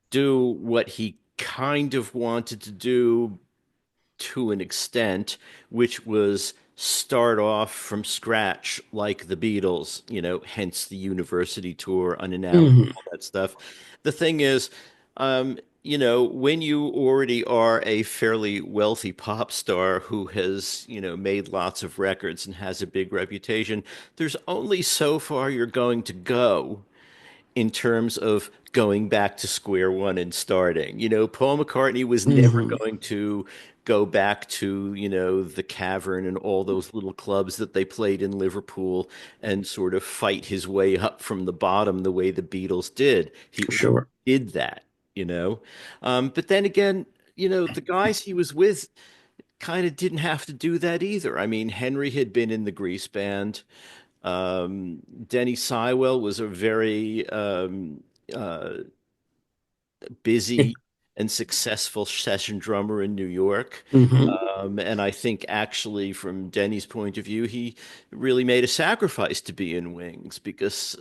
do what he kind of wanted to do to an extent, which was start off from scratch like the Beatles, you know, hence the university tour, unannounced, mm-hmm. all that stuff. The thing is, you know, when you already are a fairly wealthy pop star who has, you know, made lots of records and has a big reputation, there's only so far you're going to go in terms of going back to square one and starting. You know, Paul McCartney was never Mm-hmm. going to go back to, you know, the Cavern and all those little clubs that they played in Liverpool and sort of fight his way up from the bottom the way the Beatles did. He Sure. did that, you know. But then again, you know, the guys he was with kind of didn't have to do that either. I mean, Henry had been in the Grease band. Denny Sywell was a very uh, busy and successful session drummer in New York. Hmm. And I think actually, from Denny's point of view, he really made a sacrifice to be in Wings because,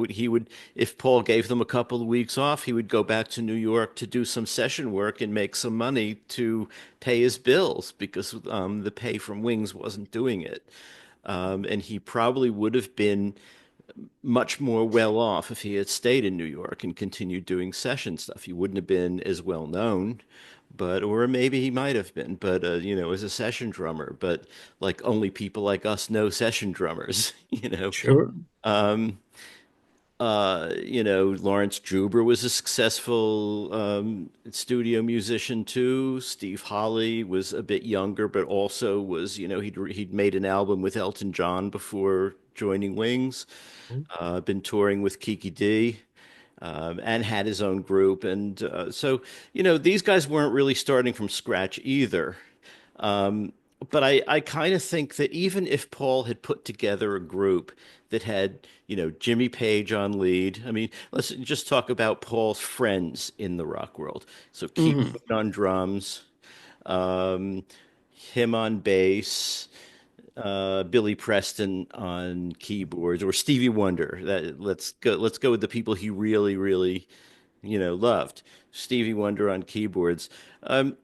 he would, if Paul gave them a couple of weeks off, he would go back to New York to do some session work and make some money to pay his bills because the pay from Wings wasn't doing it. And he probably would have been much more well off if he had stayed in New York and continued doing session stuff. He wouldn't have been as well known, but or maybe he might have been, but as a session drummer. But like only people like us know session drummers, you know. Sure. Um, Lawrence Juber was a successful studio musician too. Steve Holley was a bit younger, but also was, he'd made an album with Elton John before joining Wings. Been touring with Kiki D. And had his own group. And so, these guys weren't really starting from scratch either. Um, but I kind of think that even if Paul had put together a group that had, Jimmy Page on lead, I mean, let's just talk about Paul's friends in the rock world. So Keith Hmm. on drums, um, him on bass, Billy Preston on keyboards, or Stevie Wonder. Let's go with the people he really, really, loved. Stevie Wonder on keyboards. Um,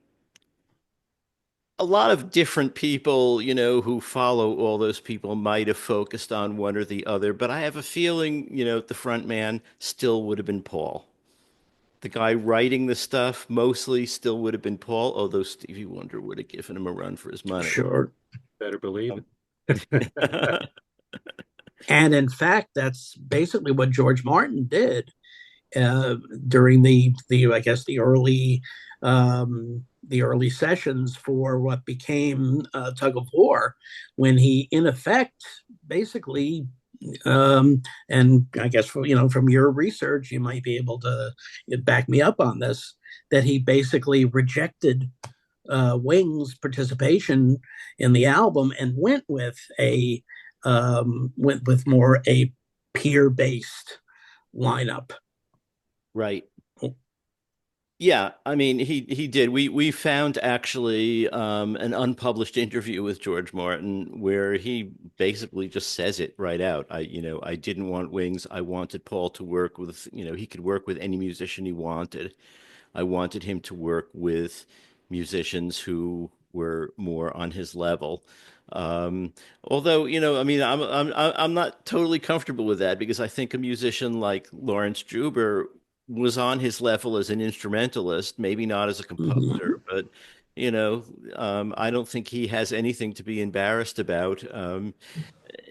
a lot of different people, who follow all those people might have focused on one or the other, but I have a feeling, the front man still would have been Paul. The guy writing the stuff mostly still would have been Paul, although Stevie Wonder would have given him a run for his money. Sure. Better believe Um, it. And in fact, that's basically what George Martin did uh, during the I guess the early sessions for what became Tug of War, when he in effect basically and I guess from your research you might be able to back me up on this, that he basically rejected Wings' participation in the album and went with more a peer based lineup. right. Yeah, I mean he did. We found actually an unpublished interview with George Martin where he basically just says it right out. I didn't want Wings. I wanted Paul to work with, he could work with any musician he wanted. I wanted him to work with musicians who were more on his level. Although, I mean, I'm not totally comfortable with that because I think a musician like Lawrence Juber was on his level as an instrumentalist, maybe not as a Mm-hmm. composer, but I don't think he has anything to be embarrassed about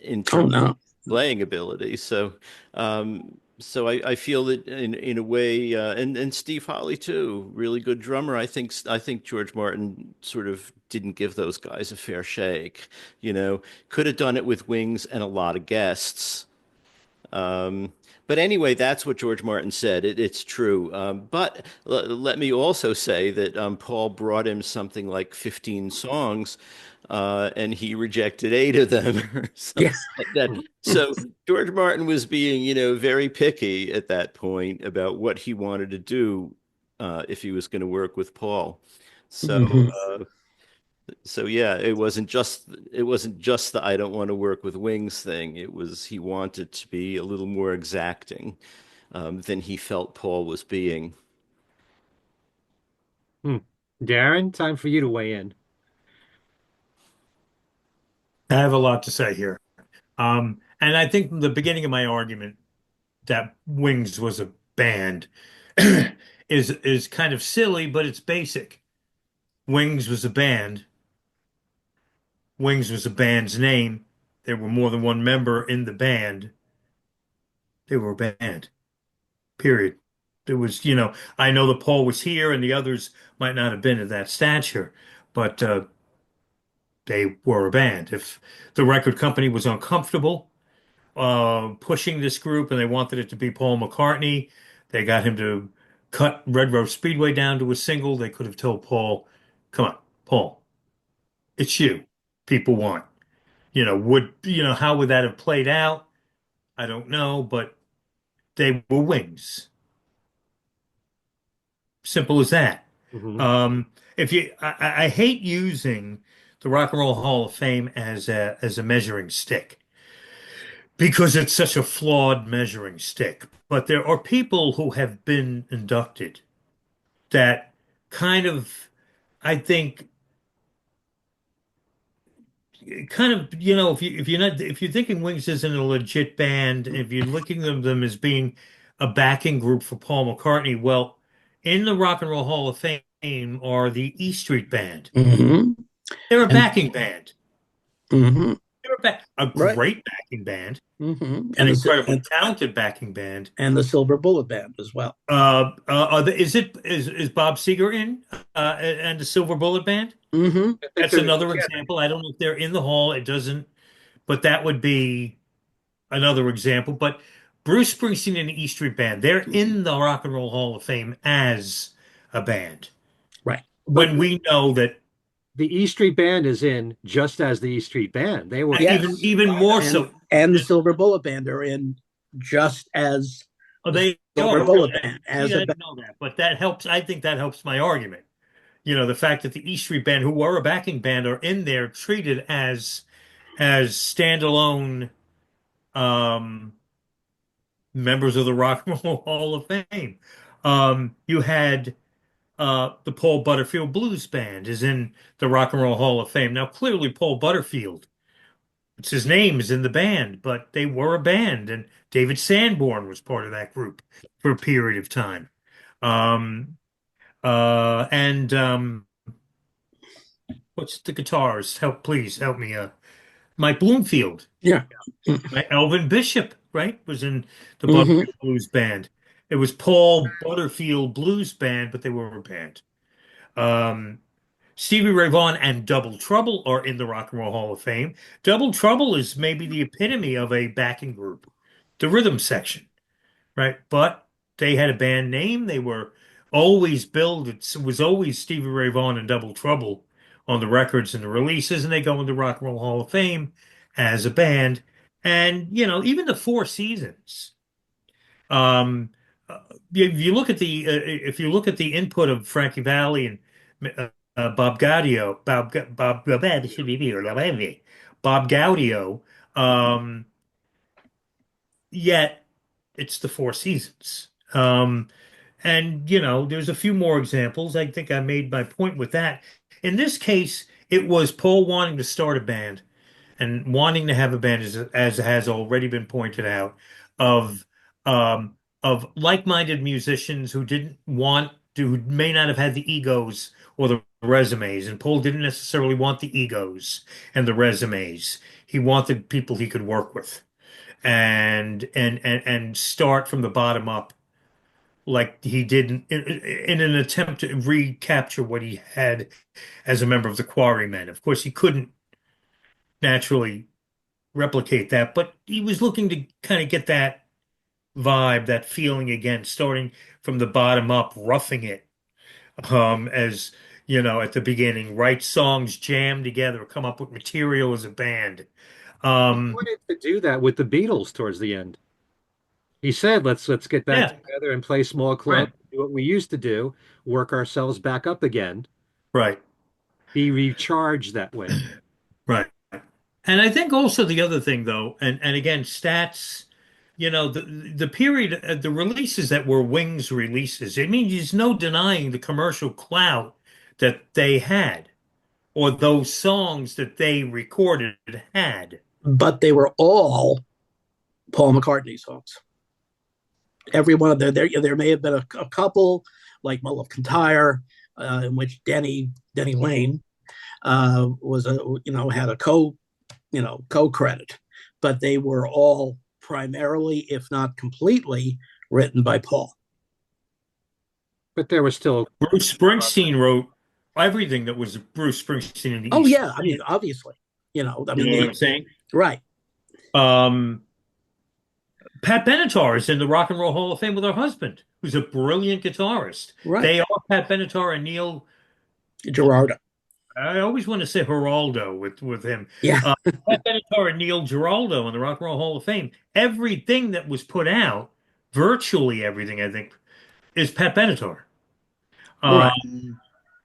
in Oh terms no. playing ability. So I feel that in a way, and Steve Holley too, really good drummer. I think George Martin sort of didn't give those guys a fair shake. Could have done it with Wings and a lot of guests. Um, but anyway, that's what George Martin said. It's true. But let me also say that Paul brought him something like 15 songs, and he rejected 8 of them or Yeah. something like that. So George Martin was being, very picky at that point about what he wanted to do if he was going to work with Paul. So Hmm. so yeah, it wasn't just the I don't want to work with Wings thing. It was he wanted to be a little more exacting than he felt Paul was being. Hmm. Darren, time for you to weigh in. I have a lot to say here. And I think the beginning of my argument that Wings was a band is kind of silly, but it's basic. Wings was a band. Wings was a band's name. There were more than one member in the band. They were a band. Period. It was, I know that Paul was here and the others might not have been of that stature, but they were a band. If the record company was uncomfortable pushing this group and they wanted it to be Paul McCartney, they got him to cut Red Rose Speedway down to a single. They could have told Paul, come on, Paul, it's you. People want. How would that have played out? I don't know, but they were Wings. Simple as that. Hmm. If you, I hate using the Rock and Roll Hall of Fame as a measuring stick because it's such a flawed measuring stick. But there are people who have been inducted that kind of, I think, kind of, if you're thinking Wings isn't a legit band, if you're looking at them as being a backing group for Paul McCartney, well, in the Rock and Roll Hall of Fame are the E Street Band. Hmm. They're a And backing band. hmm They're a right. great backing band, Hmm. an incredibly talented backing band. And the Silver Bullet Band as well. Is Bob Seger in and the Silver Bullet Band? Hmm. I think That's they're another together. example. I don't know if they're in the hall. It doesn't, but that would be another example. But Bruce Springsteen and the E Street Band, they're in the Rock and Roll Hall of Fame as a band. Right. But When we know that The E Street Band is in just as the E Street Band. They were even yes, even more so, and the Silver Bullet Band are in just as oh, the they Silver are Bullet really. Band See, as I a didn't know that, but that helps. I think that helps my argument. The fact that the E Street Band, who were a backing band, are in there treated as standalone um, members of the Rock and Roll Hall of Fame. You had the Paul Butterfield Blues Band is in the Rock and Roll Hall of Fame. Now, clearly, Paul Butterfield, it's his name is in the band, but they were a band, and David Sanborn was part of that group for a period of time. Um, and what's the guitars? Please help me. Mike Bloomfield, yeah. right? Elvin Bishop, right, was in the Hmm. Butterfield Blues Band. It was Paul Butterfield Blues Band, but they were a band. Um, Stevie Ray Vaughan and Double Trouble are in the Rock and Roll Hall of Fame. Double Trouble is maybe the epitome of a backing group, the rhythm section, right? But they had a band name. They were always billed. It was always Stevie Ray Vaughan and Double Trouble on the records and the releases, and they go into Rock and Roll Hall of Fame as a band. And, even the Four Seasons. Um, uh, if you look at the input of Frankie Valli and Bob Gaudio, Bob Gaudio, um, yet it's the Four Seasons. And there's a few more examples. I think I made my point with that. In this case, it was Paul wanting to start a band and wanting to have a band, as has already been pointed out, of um, of like-minded musicians who didn't want to, who may not have had the egos or the resumes. And Paul didn't necessarily want the egos and the resumes. He wanted people he could work with and start from the bottom up like he did in an attempt to recapture what he had as a member of the Quarrymen. Of course, he couldn't naturally replicate that, but he was looking to kind of get that vibe, that feeling again, starting from the bottom up, roughing it, as at the beginning, write songs, jam together, come up with material as a band. He Um, wanted to do that with the Beatles towards the end. He said, let's get back yeah, together and play small right, clubs, do what we used to do, work ourselves back up again, right, be recharged that way. right. And I think also the other thing, though, and again, stats, the period, the releases that were Wings releases, I mean, there's no denying the commercial clout that they had, or those songs that they recorded had. But they were all Paul McCartney songs. Every one of them. There may have been a couple like Mull of Kintyre, in which Denny Lane was had a co credit, but they were all primarily, if not completely, written by Paul. But there was still, Bruce Springsteen wrote everything that was Bruce Springsteen in the Oh East. yeah, I mean obviously, I You mean know what I'm saying? right. Um, Pat Benatar is in the Rock and Roll Hall of Fame with her husband, who's a brilliant guitarist. Right. They are Pat Benatar and Neil. Gerardo. I always want to say Geraldo with him. Yeah. Pat Benatar and Neil Giraldo in the Rock and Roll Hall of Fame. Everything that was put out, virtually everything, I think, is Pat Benatar. Right.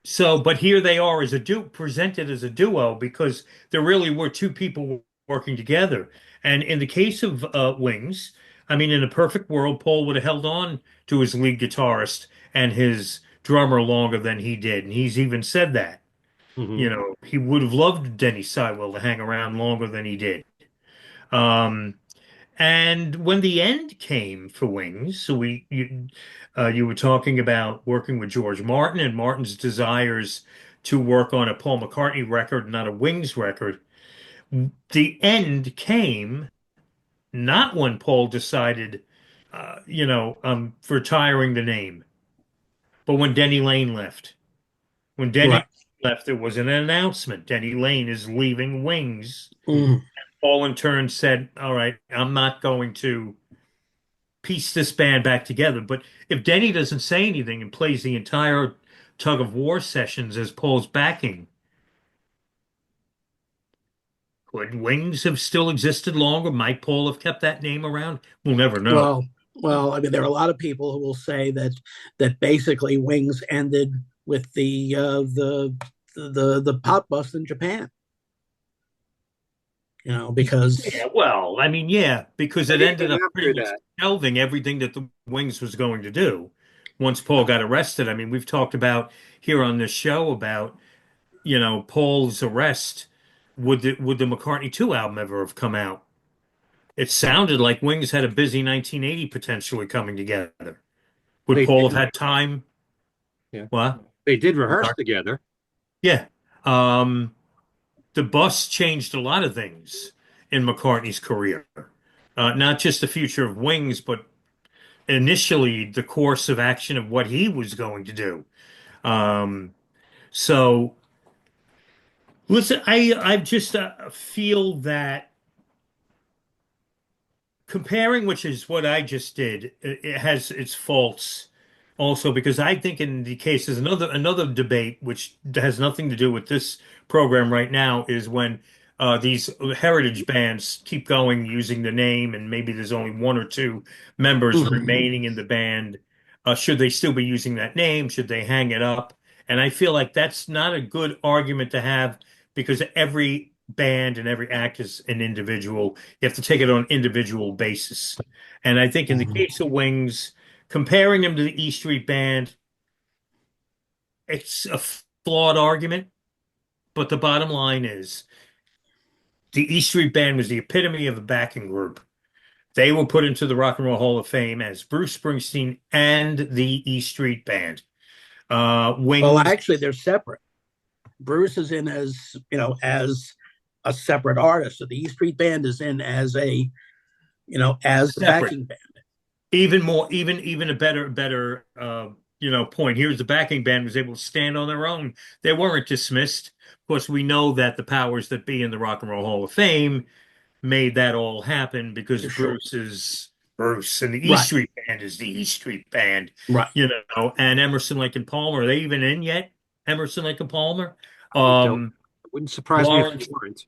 So, but here they are as a presented as a duo because there really were two people working together. And in the case of Wings, I mean, in a perfect world, Paul would have held on to his lead guitarist and his drummer longer than he did. And he's even said that. Hmm. You know, he would have loved Denny Sidewell to hang around longer than he did. Um, and when the end came for Wings, so you were talking about working with George Martin and Martin's desires to work on a Paul McCartney record, not a Wings record. The end came not when Paul decided, I'm retiring the name, but when Denny Lane left. When Denny Right. left, there was an announcement. Denny Lane is leaving Wings. Mhm. Paul in turn said, "All right, I'm not going to piece this band back together." But if Denny doesn't say anything and plays the entire tug of war sessions as Paul's backing, could Wings have still existed longer? Might Paul have kept that name around? We'll never know. Well, I mean, there are a lot of people who will say that basically Wings ended with the pop bust in Japan. Because Yeah, well, I mean, yeah, because But it ended even up after pretty much that, shelving everything that the Wings was going to do once Paul got arrested. I mean, we've talked about here on this show about, Paul's arrest. Would the McCartney 2 album ever have come out? It sounded like Wings had a busy 1980 potentially coming together. Would they Paul did, have had time? yeah, What? they did I'm rehearse sorry. together. Yeah. The bus changed a lot of things in McCartney's career. Not just the future of Wings, but initially the course of action of what he was going to do. Um, so listen, I just feel that comparing, which is what I just did, it has its faults also because I think in the case there's another debate which has nothing to do with this program right now is when these heritage bands keep going using the name and maybe there's only one or two members Mhm. remaining in the band. Should they still be using that name? Should they hang it up? And I feel like that's not a good argument to have because every band and every act is an individual. You have to take it on an individual basis. And I think in the Mhm. case of Wings, comparing them to the E Street Band, it's a flawed argument. But the bottom line is the E Street Band was the epitome of a backing group. They were put into the Rock and Roll Hall of Fame as Bruce Springsteen and the E Street Band. Well, Wings actually, they're separate. Bruce is in as a separate artist. So the E Street Band is in as the separate. backing band. Even more, even a better point. Here's the backing band was able to stand on their own. They weren't dismissed. Of course, we know that the powers that be in the Rock and Roll Hall of Fame made that all happen because Sure. Bruce is Bruce and the E Right. Street Band is the E Street Band, Right. and Emerson, Lake and Palmer. Are they even in yet? Emerson, Lake and Palmer. I don't. Um, It wouldn't surprise me if they Lawrence. weren't.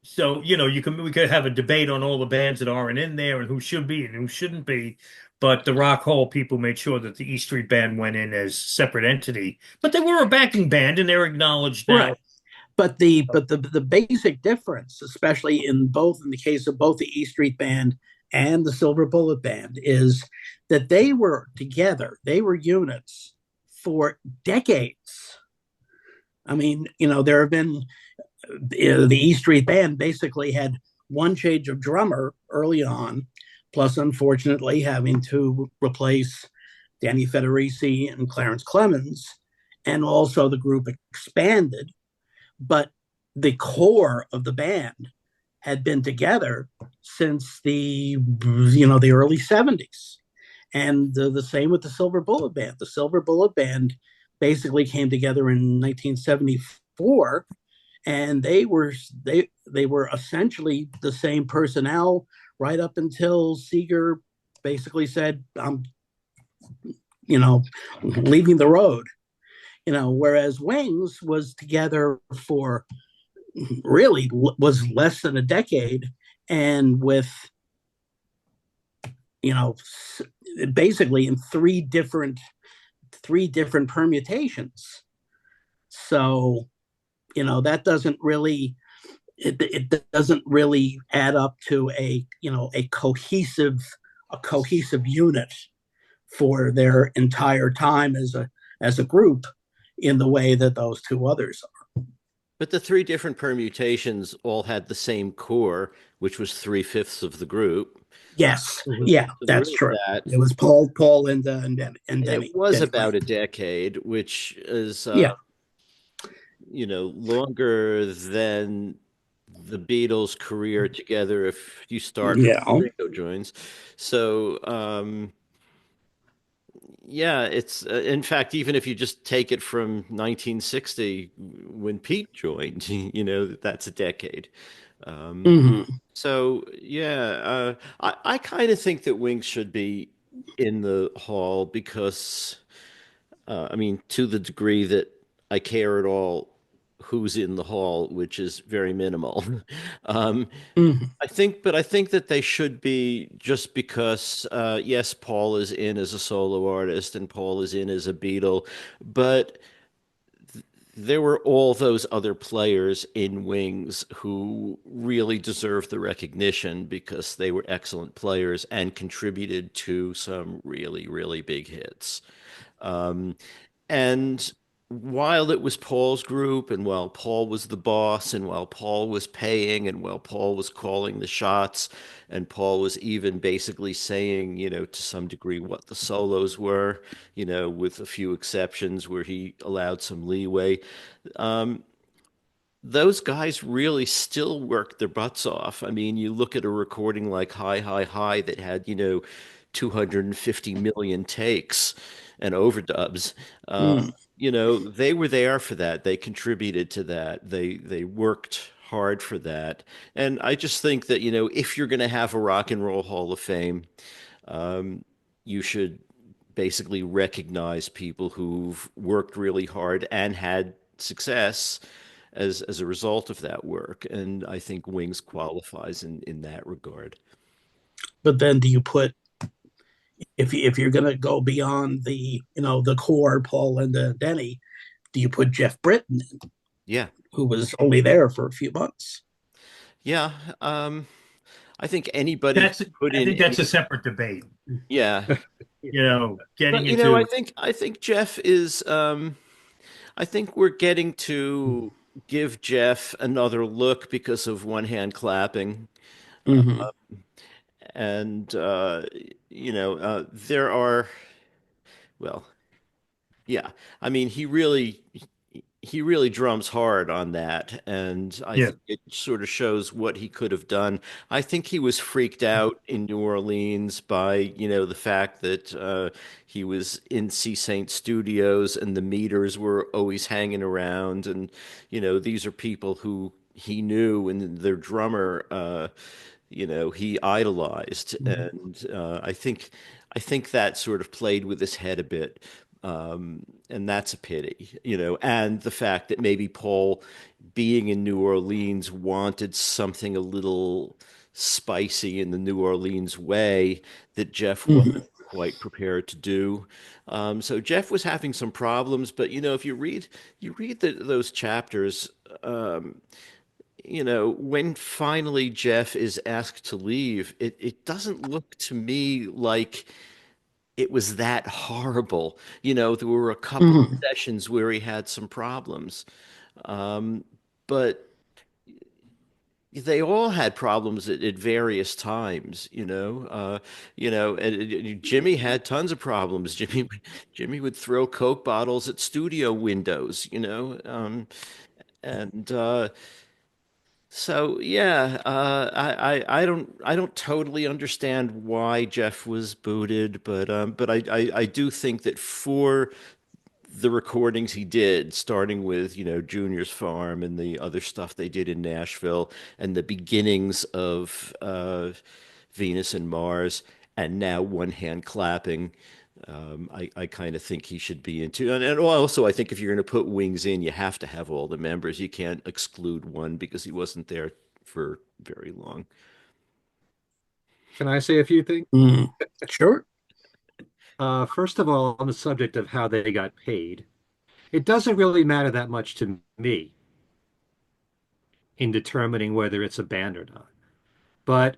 So, we could have a debate on all the bands that aren't in there and who should be and who shouldn't be. But the Rock Hall people made sure that the E Street Band went in as separate entity. But they were a backing band and they're acknowledged now. Right. But the basic difference, especially in the case of both the E Street Band and the Silver Bullet Band, is that they were together. They were units for decades. I mean, there have been the E Street Band basically had one change of drummer early on, plus unfortunately having to replace Danny Federici and Clarence Clemens, and also the group expanded, but the core of the band had been together since the early 70s. And the same with the Silver Bullet Band. The Silver Bullet Band basically came together in 1974, and they were essentially the same personnel right up until Seeger basically said, "I'm leaving the road." Whereas Wings was together for really was less than a decade, and with basically in three different three different permutations. So, that doesn't really it doesn't really add up to a cohesive unit for their entire time as a group in the way that those two others are. But the three different permutations all had the same core, which was three-fifths of the group. Yes, Mhm. yeah, So there that's is true. that. It was Paul, Linda, and And Denny. it was Denny about Green. a decade, which is, Yeah, longer than the Beatles' career together if you start from yeah. Ringo joins. So, yeah, it's in fact, even if you just take it from 1960 when Pete joined, that's a decade. Um, Hmm. so yeah, I kind of think that Wings should be in the hall because, I mean, to the degree that I care at all who's in the hall, which is very minimal. Um, Hmm. but I think that they should be just because, yes, Paul is in as a solo artist and Paul is in as a Beatle, but there were all those other players in Wings who really deserve the recognition because they were excellent players and contributed to some really, really big hits. Um, and while it was Paul's group, and while Paul was the boss, and while Paul was paying, and while Paul was calling the shots, and Paul was even basically saying, to some degree what the solos were, with a few exceptions where he allowed some leeway. Um, those guys really still worked their butts off. I mean, you look at a recording like High, High, High that had, 250 million takes and overdubs. Uh, Mm. they were there for that. They contributed to that. They worked hard for that. And I just think that, if you're going to have a Rock and Roll Hall of Fame, um, you should basically recognize people who've worked really hard and had success as a result of that work. And I think Wings qualifies in that regard. But then, do you put if you're going to go beyond the core, Paul, Linda, and Denny? Do you put Jeff Britton, Yeah. who was only there for a few months? Yeah. I think anybody That's who put I in think that's a any, separate debate. yeah. Getting But I into think Jeff is I think we're getting to give Jeff another look because of one hand clapping. Hmm. And there are, well, yeah. I mean, he really drums hard on that, and I yeah. think it sort of shows what he could have done. I think he was freaked out in New Orleans by, the fact that he was in C. Saint Studios and the meters were always hanging around, and these are people who he knew, and their drummer, he idolized, and I think that sort of played with his head a bit. And that's a pity, and the fact that maybe Paul, being in New Orleans, wanted something a little spicy in the New Orleans way that Jeff Hmm. wasn't quite prepared to do. So Jeff was having some problems, but if you read those chapters, um, when finally Jeff is asked to leave, it doesn't look to me like it was that horrible. There were a couple of Hmm. sessions where he had some problems. Um, but they all had problems at various times, and Jimmy had tons of problems. Jimmy would throw Coke bottles at studio windows, and so yeah, I don't totally understand why Jeff was booted, but I do think that for the recordings he did, starting with Junior's Farm and the other stuff they did in Nashville, and the beginnings of Venus and Mars, and now One Hand Clapping. I kind of think he should be into, and also I think if you're going to put Wings in, you have to have all the members. You can't exclude one because he wasn't there for very long. Can I say a few things? Hmm. Sure. First of all, on the subject of how they got paid, it doesn't really matter that much to me in determining whether it's a band or not. But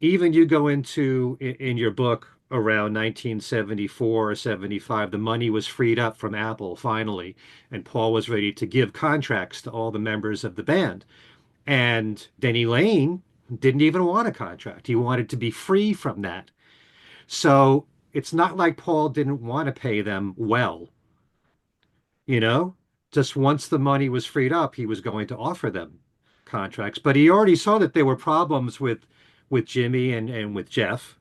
even you go into in your book around 1974 or 75, the money was freed up from Apple finally, and Paul was ready to give contracts to all the members of the band. And Denny Lane didn't even want a contract. He wanted to be free from that. So it's not like Paul didn't want to pay them well, you know? Just once the money was freed up, he was going to offer them contracts. But he already saw that there were problems with Jimmy and with Jeff.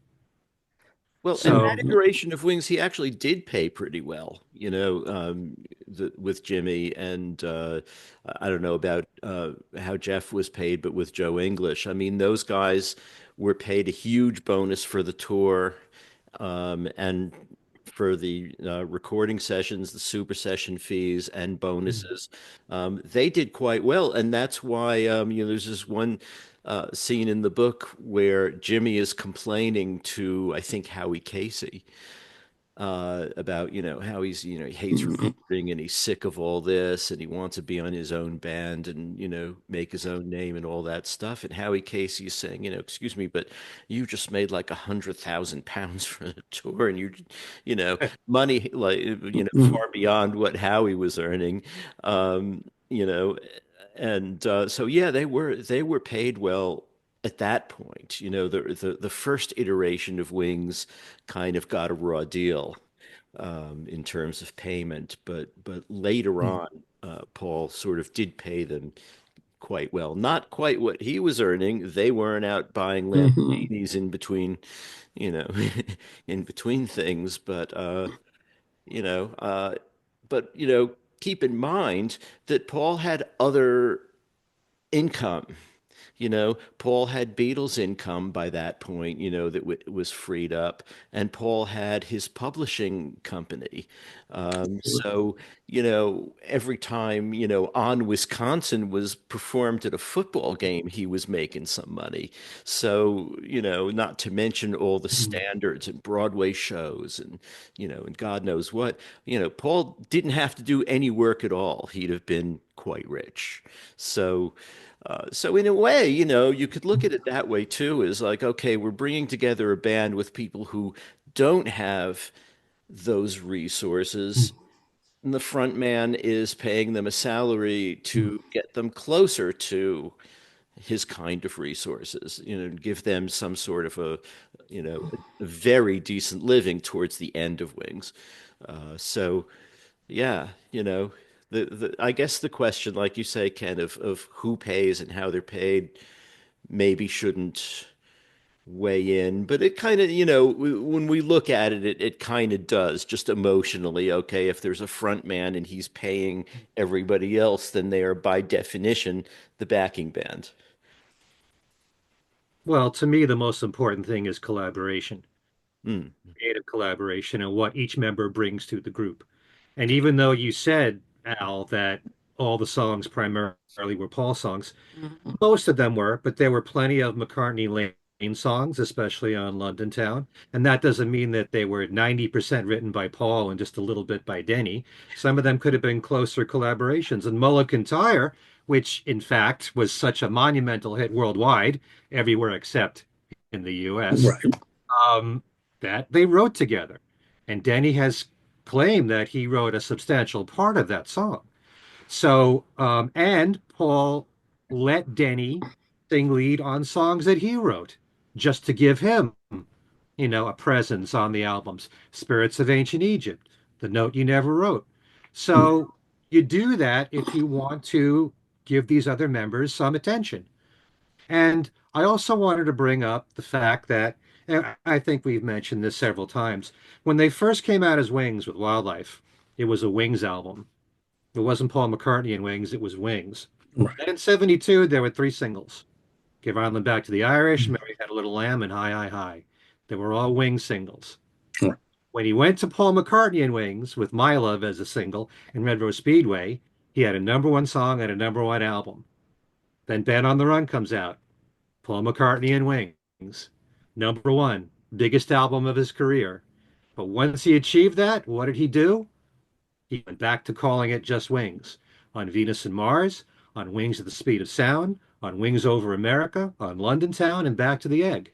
Well, and that So, Mhm. iteration of Wings, he actually did pay pretty well, with Jimmy. And I don't know about how Jeff was paid, but with Joe English, I mean, those guys were paid a huge bonus for the tour, and for the recording sessions, the super session fees and bonuses. They did quite well. And that's why, there's this one scene in the book where Jimmy is complaining to, I think, Howie Casey, about how he hates Mhm. recording and he's sick of all this and he wants to be on his own band and make his own name and all that stuff. And Howie Casey is saying, excuse me, but you just made like £100,000 for the tour, and money like Mhm. far beyond what Howie was earning. um you know and so yeah, they were paid well at that point. The first iteration of Wings kind of got a raw deal, in terms of payment, but later on, Paul sort of did pay them quite well. Not quite what he was earning. They weren't out buying Mhm. Lamborghinis in between, you know, in between things, you know, uh, but keep in mind that Paul had other income. Paul had Beatles income by that point, that was freed up, and Paul had his publishing company. So, every time, On Wisconsin was performed at a football game, he was making some money. So, not to mention all the standards and Broadway shows and God knows what. Paul didn't have to do any work at all. He'd have been quite rich. So in a way, you could look at it that way too, is like, okay, we're bringing together a band with people who don't have those resources. And the front man is paying them a salary to get them closer to his kind of resources, give them some sort of a very decent living towards the end of Wings. So yeah, I guess the question, like you say, Ken, of who pays and how they're paid, maybe shouldn't weigh in, but it kind of, when we look at it, it kind of does, just emotionally. Okay, if there's a front man and he's paying everybody else, then they are by definition the backing band. well, to me, the most important thing is collaboration, Hmm. creative collaboration, and what each member brings to the group. And even though you said, Al, that all the songs primarily were Paul songs, Mhm. most of them were, but there were plenty of McCartney Lane songs, especially on London Town. And that doesn't mean that they were 90% written by Paul and just a little bit by Denny. Some of them could have been closer collaborations. And Mulligan Tire, which in fact was such a monumental hit worldwide, everywhere except in the US, Right. um, that they wrote together. And Denny has claimed that he wrote a substantial part of that song. So, and Paul let Denny sing lead on songs that he wrote just to give him, a presence on the albums. Spirits of Ancient Egypt, The Note You Never Wrote. So you do that if you want to give these other members some attention. And I also wanted to bring up the fact that, and I think we've mentioned this several times, when they first came out as Wings with Wildlife, it was a Wings album. It wasn't Paul McCartney and Wings, it was Wings. Right. Then in 72, there were three singles. Give Ireland Back to the Irish, Mary Had a Little Lamb, and Hi, Hi, Hi. They were all Wings singles. Right. When he went to Paul McCartney and Wings with My Love as a single in Red Rose Speedway, he had a number one song and a number one album. Then Ben on the Run comes out. Paul McCartney and Wings, number one, biggest album of his career. But once he achieved that, what did he do? He went back to calling it just Wings. On Venus and Mars, on Wings at the Speed of Sound, on Wings over America, on London Town, and back to the egg.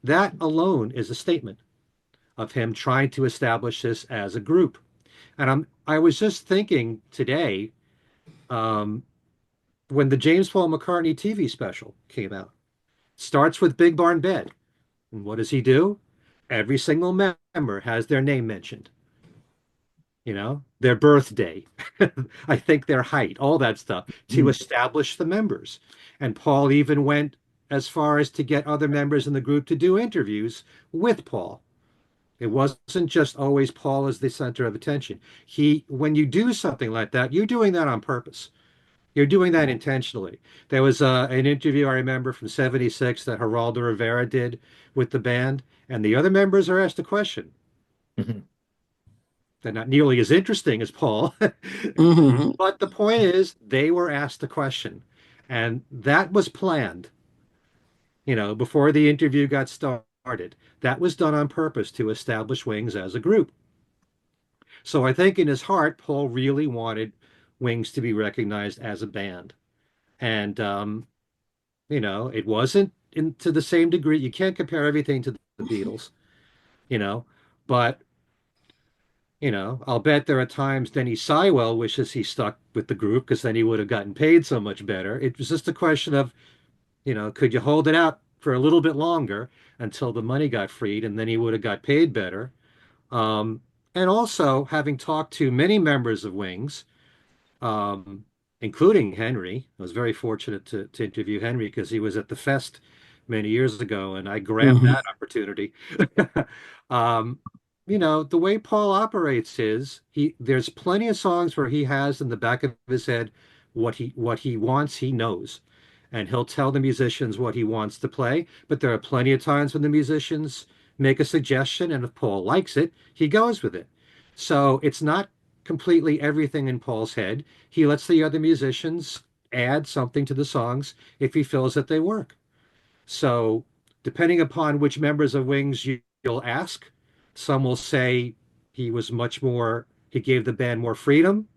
That alone is a statement of him trying to establish this as a group. And I was just thinking today, um, when the James Paul McCartney TV special came out, starts with Big Barn Bed. And what does he do? Every single member has their name mentioned, their birthday, I think their height, all that stuff to establish the members. And Paul even went as far as to get other members in the group to do interviews with Paul. It wasn't just always Paul as the center of attention. When you do something like that, you're doing that on purpose. You're doing that intentionally. There was an interview I remember from '76 that Geraldo Rivera did with the band, and the other members are asked a question. Mhm. They're not nearly as interesting as Paul, Hmm. but the point is they were asked a question, and that was planned, before the interview got started. That was done on purpose to establish Wings as a group. So I think in his heart, Paul really wanted Wings to be recognized as a band. And it wasn't to the same degree. You can't compare everything to the Beatles, you know, but I'll bet there are times Denny Seiwell wishes he stuck with the group because then he would have gotten paid so much better. It was just a question of, could you hold it out for a little bit longer until the money got freed and then he would have got paid better. Um, and also, having talked to many members of Wings, um, including Henry. I was very fortunate to interview Henry because he was at the Fest many years ago, and I grabbed Hmm. that opportunity. um, the way Paul operates is there's plenty of songs where he has in the back of his head what he wants, he knows. And he'll tell the musicians what he wants to play, but there are plenty of times when the musicians make a suggestion, and if Paul likes it, he goes with it. So it's not completely everything in Paul's head. He lets the other musicians add something to the songs if he feels that they work. So, depending upon which members of Wings you'll ask, some will say he gave the band more freedom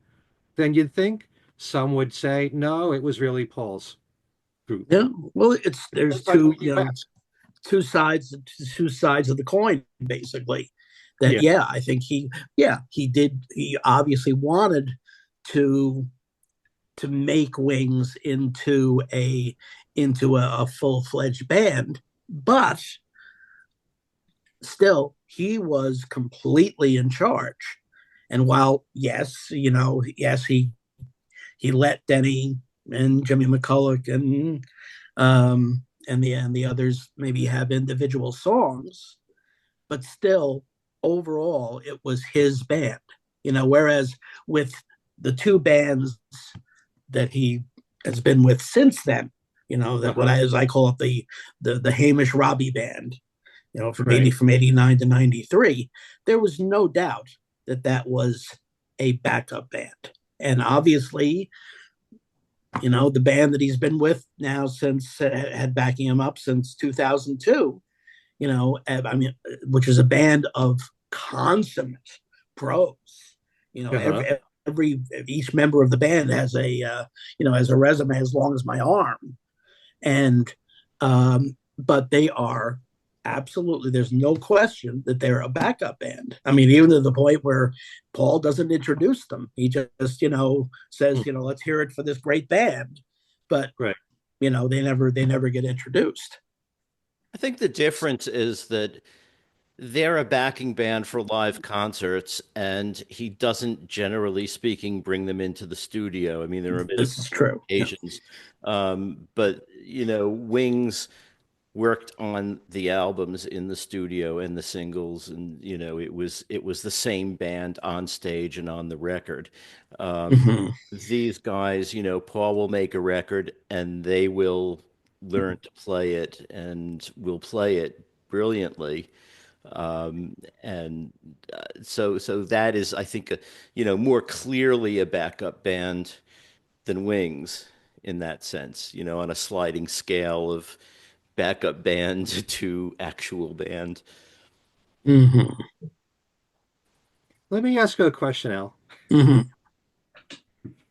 than you'd think. Some would say, no, it was really Paul's group. Yeah. Well, there's Depends on who you ask. two sides of the coin, basically. That, Yeah. yeah, I think he did. He obviously wanted to make Wings into a full-fledged band, but still he was completely in charge. And while yes, he let Denny and Jimmy McCulloch and the others maybe have individual songs, but still overall it was his band. Whereas with the two bands that he has been with since then, that what Uh-huh. I as I call it the Hamish Robbie band, from Right. 89 to 93, there was no doubt that that was a backup band. And obviously, the band that he's been with now since had backing him up since 2002, I mean, which is a band of consummate pros. You know, Uh-huh. every each member of the band has a resume as long as my arm, and but they are absolutely, there's no question that they're a backup band. I mean, even to the point where Paul doesn't introduce them. He just, says, Hmm. let's hear it for this great band. But, Right. they never get introduced. I think the difference is that they're a backing band for live concerts, and he doesn't, generally speaking, bring them into the studio. I mean, there have been a This is couple of true. Yeah. occasions, but Wings worked on the albums in the studio and the singles, and it was the same band on stage and on the record. Um, Mhm. these guys, Paul will make a record and they will learn to play it and will play it brilliantly. And so that is, I think, more clearly a backup band than Wings in that sense, on a sliding scale of backup band to actual band. Mhm. Let me ask you a question, Al. Hmm.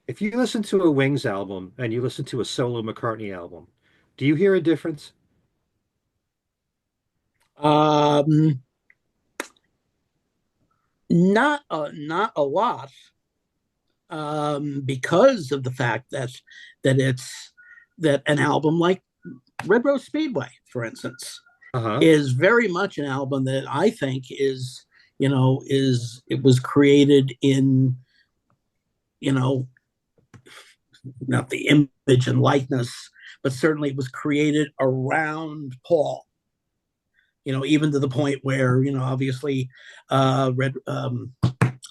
If you listen to a Wings album and you listen to a solo McCartney album, do you hear a difference? Um, not a lot, because of the fact that it's that an album like Red Rose Speedway, for instance, Uh-huh. is very much an album that I think is, it was created in, you know, not the image and likeness, but certainly it was created around Paul. Even to the point where, obviously, Red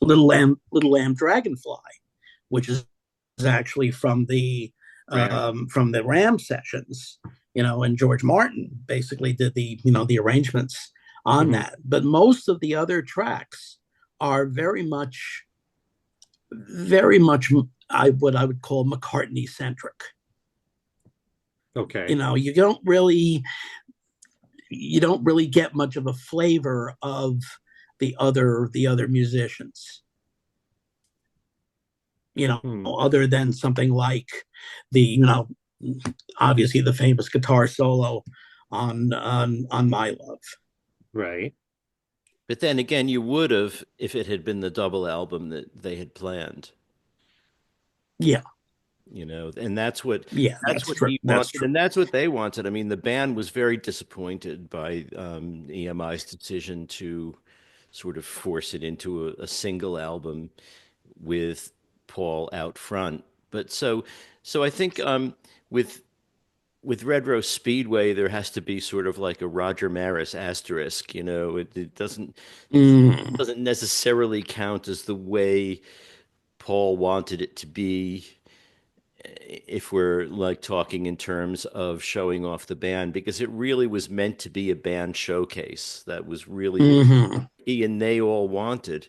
Little Lamb Dragonfly, which is actually Ram. from the Ram sessions, and George Martin basically did the arrangements on Hmm. that. But most of the other tracks are very much what I would call McCartney centric. Okay. You don't really get much of a flavor of the other musicians, Hmm. other than something like the you know obviously the famous guitar solo on My Love. Right. But then again, you would have if it had been the double album that they had planned, Yeah, and that's what yeah, that's that's what true. he That's wanted, true. and that's what they wanted. I mean, the band was very disappointed by EMI's decision to sort of force it into a single album with Paul out front. But so I think with with Red Rose Speedway, there has to be sort of like a Roger Maris asterisk. It Mm, doesn't necessarily count as the way Paul wanted it to be if we're like talking in terms of showing off the band, because it really was meant to be a band showcase. That was really what hmm. he and they all wanted.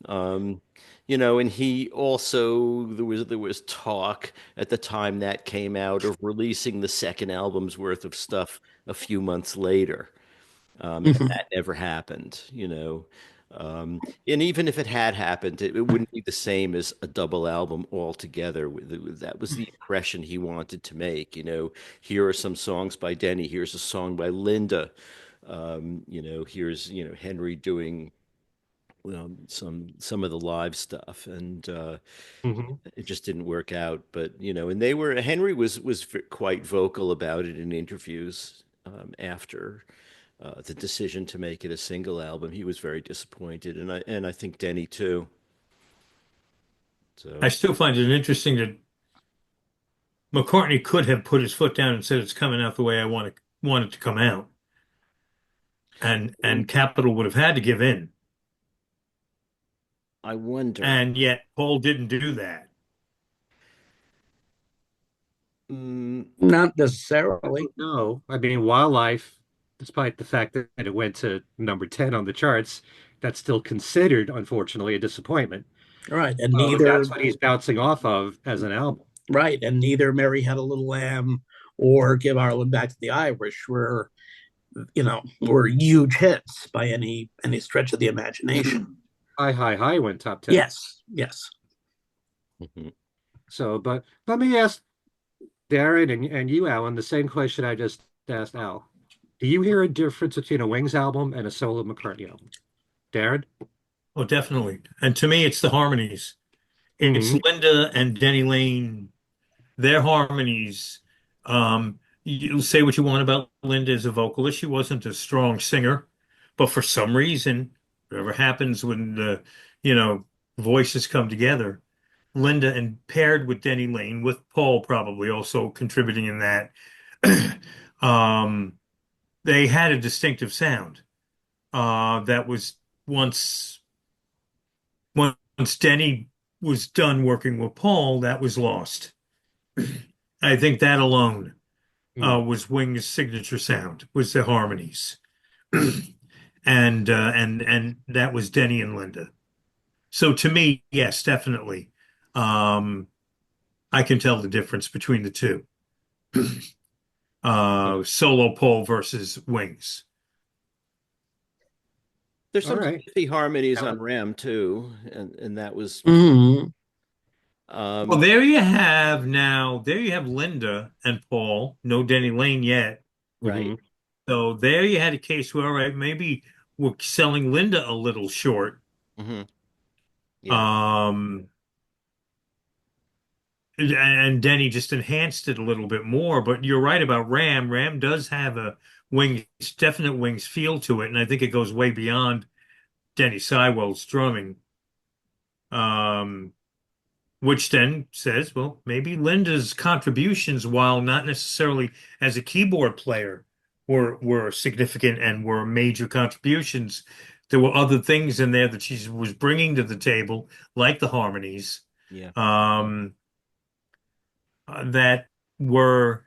Um, and he also there was talk at the time that came out of releasing the second album's worth of stuff a few months later. And Hmm. that never happened. And even if it had happened, it wouldn't be the same as a double album altogether. That was the impression he wanted to make. Here are some songs by Denny. Here's a song by Linda. Here's Henry doing some of the live stuff, and Hmm. it just didn't work out. But and Henry was quite vocal about it in interviews after the decision to make it a single album. He was very disappointed, and I think Denny too. I So still find it interesting that McCartney could have put his foot down and said it's coming out the way I want it to come out, and Capitol would have had to give in, I wonder. and yet Paul didn't do that. Mm, Not I necessarily. don't know. I mean, Wildlife, despite the fact that it went to number 10 on the charts, that's still considered, unfortunately, a disappointment. Right, and So that's neither what he's bouncing off of as an album. right, and neither Mary Had a Little Lamb or Give Ireland Back to the Irish were huge hits by any stretch of the imagination. Hi, Hi, Hi went top 10. Yes, yes. mhm. So, but let me ask Darren and you, Alan, the same question I just asked Al. Do you hear a difference between a Wings album and a solo McCartney album? Darren? Oh, definitely. And to me, it's the harmonies. It's Hmm. Linda and Denny Lane, their harmonies. You say what you want about Linda as a vocalist. She wasn't a strong singer, but for some reason, whatever happens when the, you know, voices come together, Linda and paired with Denny Lane, with Paul probably also contributing in that, um, they had a distinctive sound. That was once once Denny was done working with Paul, that was lost. I think that alone was Wing's signature sound, was the harmonies, and that was Denny and Linda. So to me, yes, definitely, um, I can tell the difference between the two. Solo Paul versus Wings. There's All some right. spiffy harmonies Alan. on Ram too, and that was Hmm. Well, um, there you have now. There you have Linda and Paul. No Denny Lane yet. right. Hmm. So there you had a case where, all right, maybe we're selling Linda a little short. Hmm. Yeah. Um, and Denny just enhanced it a little bit more. But you're right about Ram. Ram does have a wings, definite wings feel to it, and I think it goes way beyond Denny Seiwell's drumming. Um, which then says, well, maybe Linda's contributions, while not necessarily as a keyboard player, were significant and were major contributions. There were other things in there that she was bringing to the table, like the harmonies, Yeah. um, that were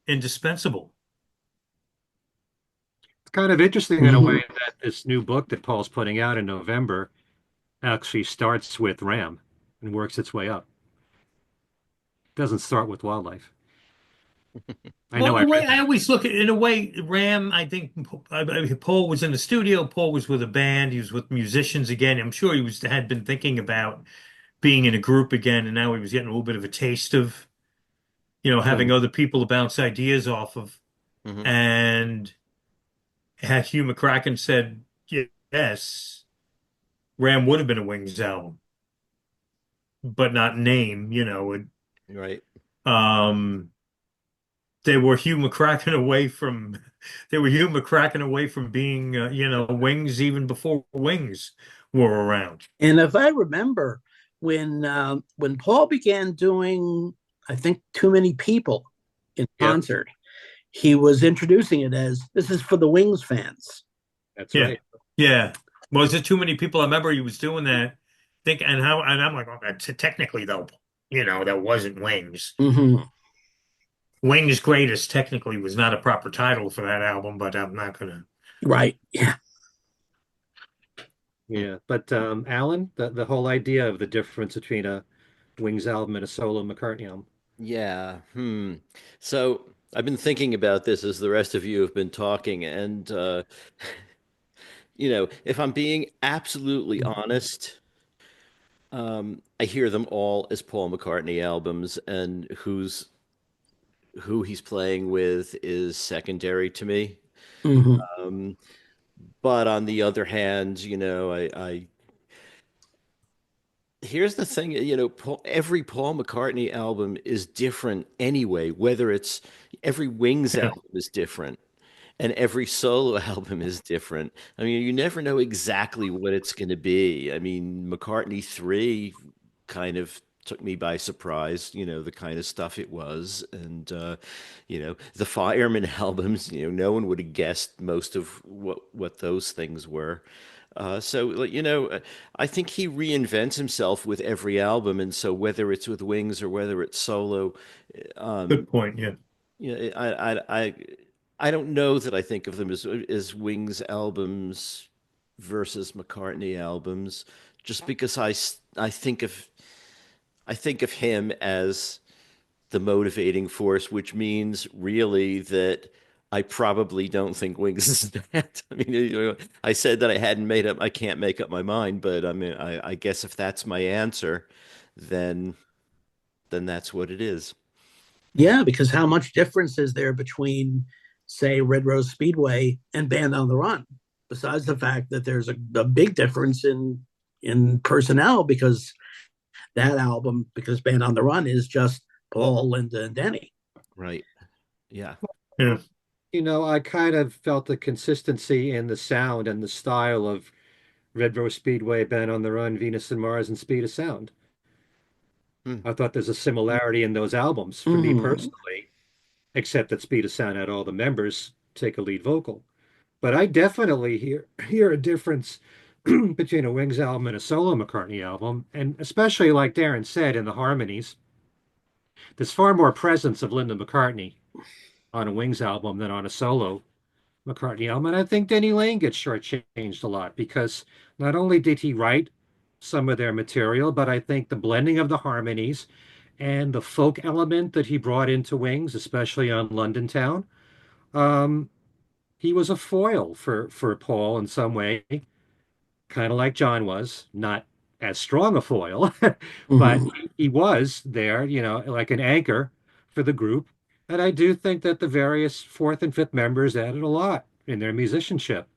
indispensable. It's kind of interesting in a Hmm. way that this new book that Paul's putting out in November actually starts with Ram and works its way up. It doesn't start with wildlife. I Well, know in I a way, read I that. always look at, in a way, Ram, I think Paul was in the studio. Paul was with a band. He was with musicians again. I'm sure he was had been thinking about being in a group again, and now he was getting a little bit of a taste of, having Hmm. other people to bounce ideas off of. Hmm. And had Hugh McCracken said yes, Ram would have been a Wings album, but not name, Right. um, they were Hugh McCracken away from, they were Hugh McCracken away from being, Wings even before Wings were around. And if I remember, when Paul began doing, I think, Too Many People in Yeah, concert, he was introducing it as this is for the Wings fans. that's Yeah. right. Yeah. Was it too many people? I remember he was doing that. And I'm like, okay, technically though, that wasn't Wings. Hmm. Wings Greatest technically was not a proper title for that album, but I'm not gonna. Right. Yeah. Yeah, but Alan, the whole idea of the difference between a Wings album and a solo McCartney album. Yeah. Hmm. So I've been thinking about this as the rest of you have been talking, and if I'm being absolutely honest, I hear them all as Paul McCartney albums, and who he's playing with is secondary to me. Hmm. Um, but on the other hand, here's the thing, every Paul McCartney album is different anyway, whether it's every Wings Yeah. album is different and every solo album is different. I mean, you never know exactly what it's going to be. I mean, McCartney 3 kind of took me by surprise, the kind of stuff it was. And, the Fireman albums, no one would have guessed most of what those things were. So, like, I think he reinvents himself with every album. And so whether it's with Wings or whether it's solo, um, Good point. Yeah. I don't know that I think of them as Wings albums versus McCartney albums, just because I think of him as the motivating force, which means really that I probably don't think Wings is that. I mean, I said that I can't make up my mind, but I mean, I guess if that's my answer, then that's what it is. Yeah, because how much difference is there between, say, Red Rose Speedway and Band on the Run? Besides the fact that there's a big difference in personnel, because that album, because Band on the Run is just Paul, Linda, and Denny. Right. Yeah. Yeah. I kind of felt the consistency in the sound and the style of Red Rose Speedway, Ben on the Run, Venus and Mars, and Speed of Sound. Hmm. I thought there's a similarity in those albums for me Mm-hmm. personally, except that Speed of Sound had all the members take a lead vocal. But I definitely hear a difference between a Wings album and a solo McCartney album, and especially like Darren said in the harmonies, there's far more presence of Linda McCartney on a Wings album than on a solo McCartney album. And I think Denny Lane gets shortchanged a lot because not only did he write some of their material, but I think the blending of the harmonies and the folk element that he brought into Wings, especially on London Town, um, he was a foil for Paul in some way. kind of like John was, not as strong a foil, but Hmm. he was there, like an anchor for the group. And I do think that the various fourth and fifth members added a lot in their musicianship.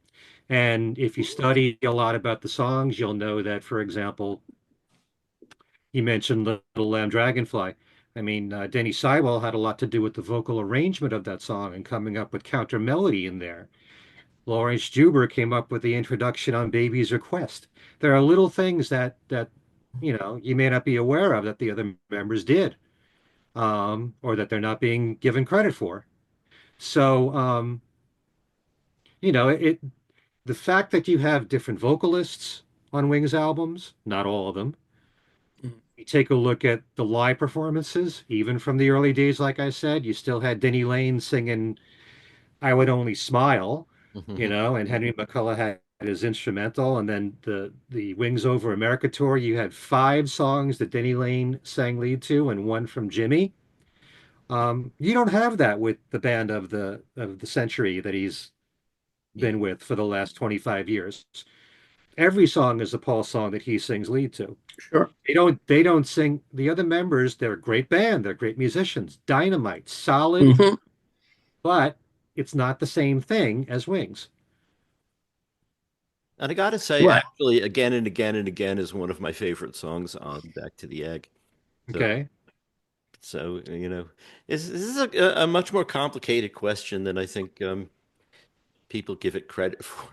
And if you study a lot about the songs, you'll know that, for example, you mentioned Little Lamb Dragonfly. I mean, Denny Seiwell had a lot to do with the vocal arrangement of that song and coming up with counter melody in there. Lawrence Juber came up with the introduction on Baby's Request. There are little things that you may not be aware of that the other members did, or that they're not being given credit for. So, it the fact that you have different vocalists on Wings albums, not all of them. You take a look at the live performances, even from the early days, like I said, you still had Denny Lane singing I Would Only Smile, and Henry McCullough had his instrumental, and then the Wings Over America tour, you had five songs that Denny Lane sang lead to and one from Jimmy. You don't have that with the band of the century that he's Yeah. been with for the last 25 years. Every song is a Paul song that he sings lead to. Sure. They don't sing the other members, they're a great band, they're great musicians, dynamite, solid, Hmm. but it's not the same thing as Wings. And I gotta say, Right. actually, Again and Again and Again is one of my favorite songs on Back to the Egg. So, Okay. so this is a much more complicated question than I think people give it credit for.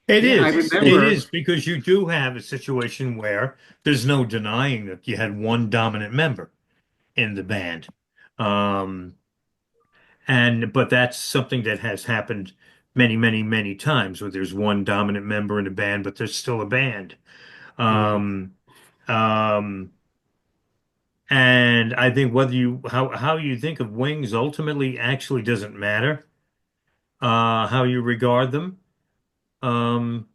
It Yeah, I is. It remember. is because you do have a situation where there's no denying that you had one dominant member in the band. Um, but that's something that has happened many, many, many times where there's one dominant member in a band, but there's still a band. Mhm. Um, um, and I think whether how you think of Wings ultimately actually doesn't matter, how you regard them. Um,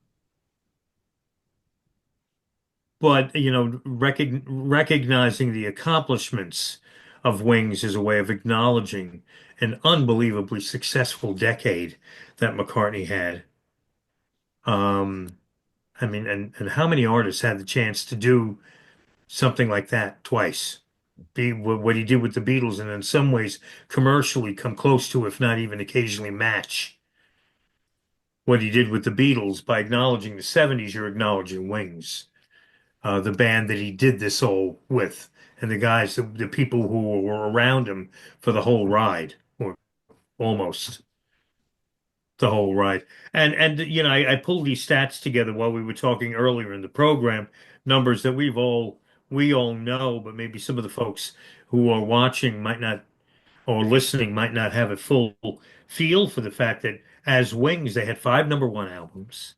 but recognizing the accomplishments of Wings is a way of acknowledging an unbelievably successful decade that McCartney had. Um, I mean, and how many artists had the chance to do something like that twice? Be what he did with the Beatles, and in some ways commercially come close to, if not even occasionally match what he did with the Beatles. By acknowledging the 70s, you're acknowledging Wings, the band that he did this all with, and the guys, the people who were around him for the whole ride, or almost the whole ride. And I pulled these stats together while we were talking earlier in the program, numbers that we all know, but maybe some of the folks who are watching might not or listening might not have a full feel for the fact that as Wings, they had five number one albums,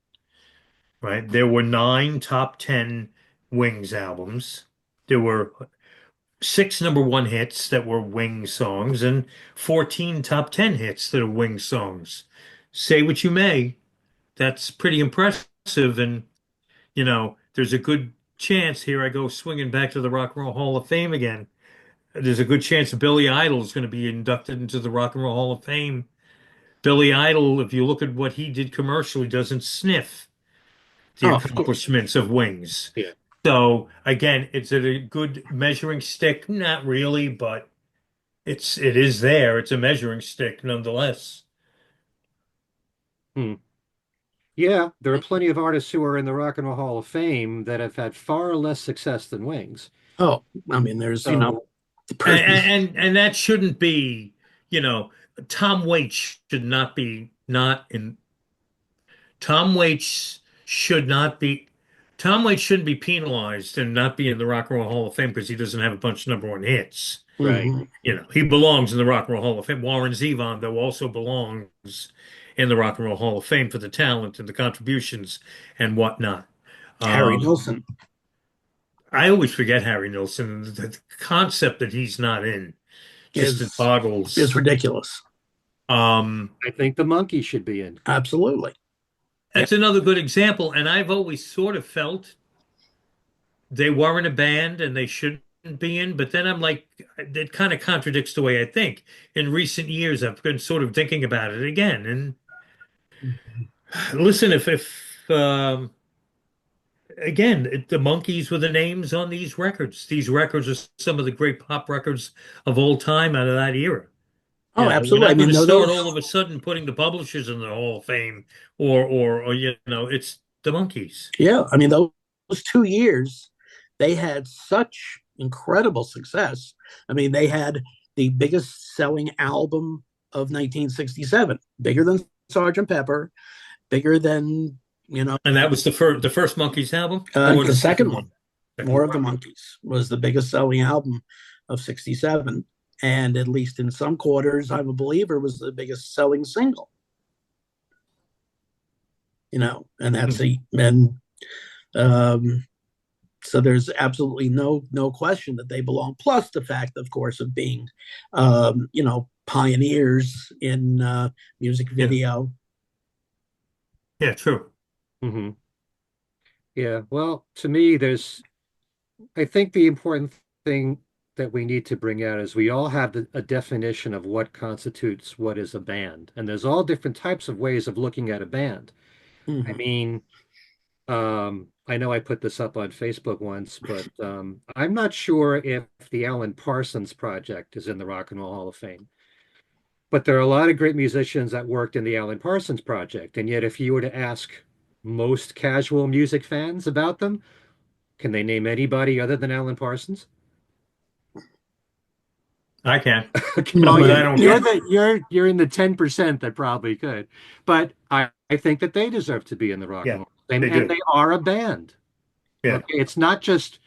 right? There were nine top 10 Wings albums. There were six number one hits that were Wings songs and 14 top 10 hits that are Wings songs. Say what you may, that's pretty impressive. And, there's a good chance here I go swinging back to the Rock and Roll Hall of Fame again. There's a good chance Billy Idol is going to be inducted into the Rock and Roll Hall of Fame. Billy Idol, if you look at what he did commercially, doesn't sniff the Oh, of course. accomplishments of Wings. Yeah. So again, is it a good measuring stick? Not really, but it is there. It's a measuring stick nonetheless. Hmm. Yeah, there are plenty of artists who are in the Rock and Roll Hall of Fame that have had far less success than Wings. Oh, I mean, there's, So, the And person. and that shouldn't be, you know, Tom Waits should not be not in Tom Waits should not be Tom Waits shouldn't be penalized and not be in the Rock and Roll Hall of Fame because he doesn't have a bunch of number one hits. right. Mhm. He belongs in the Rock and Roll Hall of Fame. Warren Zevon, though, also belongs in the Rock and Roll Hall of Fame for the talent and the contributions and whatnot. Harry Um, Nilsson I always forget Harry Nilsson. The concept that he's not in just it is boggles. ridiculous. Um, I think the monkey should be in. Absolutely. Yeah. that's another good example, and I've always sort of felt they weren't a band and they shouldn't be in, but then I'm like, it kind of contradicts the way I think. In recent years, I've been sort of thinking about it again, and Listen, if again, the Monkees were the names on these records. These records are some of the great pop records of all time out of that era. Oh, We're absolutely. I not going mean, to start those. all of a sudden putting the publishers in the Hall of Fame, or it's the Monkees. Yeah, I mean, those 2 years, they had such incredible success. I mean, they had the biggest selling album of 1967, bigger than Sergeant Pepper, bigger than, you know, And that was the first Monkees album, or the the second second one? one, Second More of one. the Monkeys, was the biggest selling album of 67. And at least in some quarters, I'm a believer, was the biggest selling single, and that's Mhm. and um, so there's absolutely no question that they belong. Plus the fact, of course, of being, pioneers in music Yeah, video. yeah, true. Hmm. Yeah. Well, to me, I think the important thing that we need to bring out is we all have a definition of what constitutes what is a band. And there's all different types of ways of looking at a band. I Mm-hmm. mean, I know I put this up on Facebook once, but I'm not sure if the Alan Parsons Project is in the Rock and Roll Hall of Fame. But there are a lot of great musicians that worked in the Alan Parsons Project. And yet, if you were to ask most casual music fans about them, can they name anybody other than Alan Parsons? I can, Oh, but I you, don't you're care. you're in the 10% that probably could. But I think that they deserve to be in the Rock and Yeah, Roll Hall of Fame, they and do. they are a band. Yeah. Okay, it's not just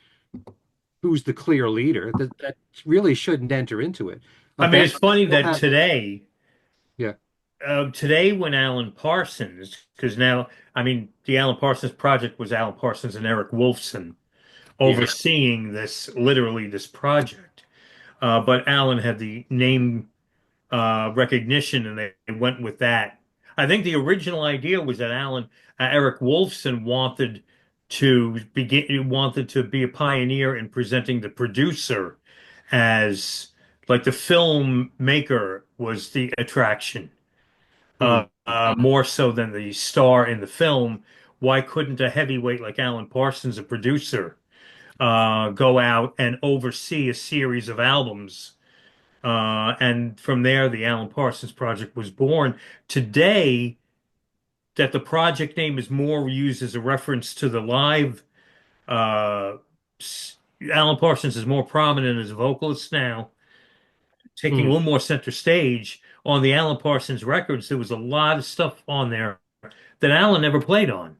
who's the clear leader. That really shouldn't enter into it. A I mean, band it's funny still that has, yeah. today when Alan Parsons, because now, I mean, the Alan Parsons project was Alan Parsons and Eric Wolfson Yeah. overseeing literally this project. But Alan had the name recognition, and they went with that. I think the original idea was that Eric Wolfson wanted to be a pioneer in presenting the producer as like the filmmaker was the attraction, Hmm. more so than the star in the film. Why couldn't a heavyweight like Alan Parsons, a producer, go out and oversee a series of albums? And from there, the Alan Parsons Project was born. Today, that the project name is more used as a reference to the live. Uh, Alan Parsons is more prominent as a vocalist now, taking a Hmm. little more center stage. On the Alan Parsons records, there was a lot of stuff on there that Alan never played on.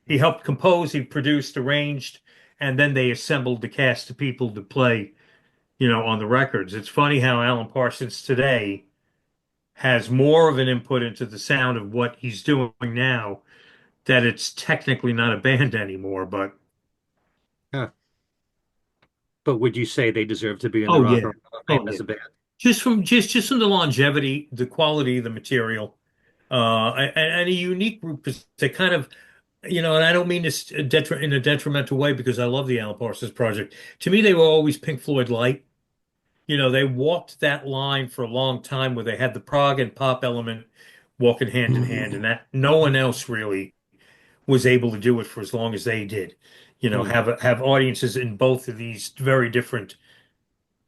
He helped compose, he produced, arranged, and then they assembled the cast of people to play, on the records. It's funny how Alan Parsons today has more of an input into the sound of what he's doing now, that it's technically not a band anymore. But Huh. But would you say they deserve to be in the oh Rock yeah, and Roll Hall of oh Fame yeah, as a band? just from the longevity, the quality of the material, and a unique group that kind of, and I don't mean this in a detrimental way because I love the Alan Parsons Project. To me, they were always Pink Floyd light. They walked that line for a long time where they had the prog and pop element walking hand in hand, Mm-hmm. and that no one else really was able to do it for as long as they did. Hmm. Have audiences in both of these very different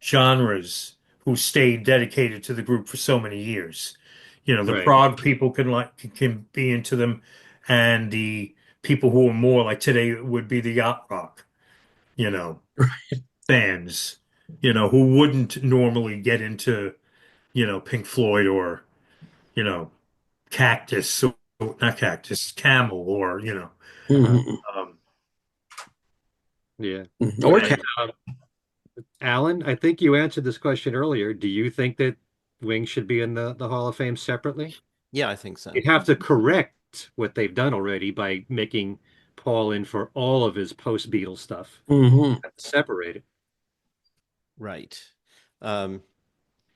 genres who stayed dedicated to the group for so many years. The Right. prog people can be into them, and the people who are more like today would be the yacht rock, you know, fans, who wouldn't normally get into, Pink Floyd or, you know, Cactus, or not Cactus, Camel, or, Uh-huh. Mm-hmm. um, Yeah. Or And Alan, I think you answered this question earlier. Do you think that Wings should be in the Hall of Fame separately? Yeah, I think so. You'd have to correct what they've done already by making Paul in for all of his post-Beatles stuff. mm-hmm. Have to separate it. Right. Um,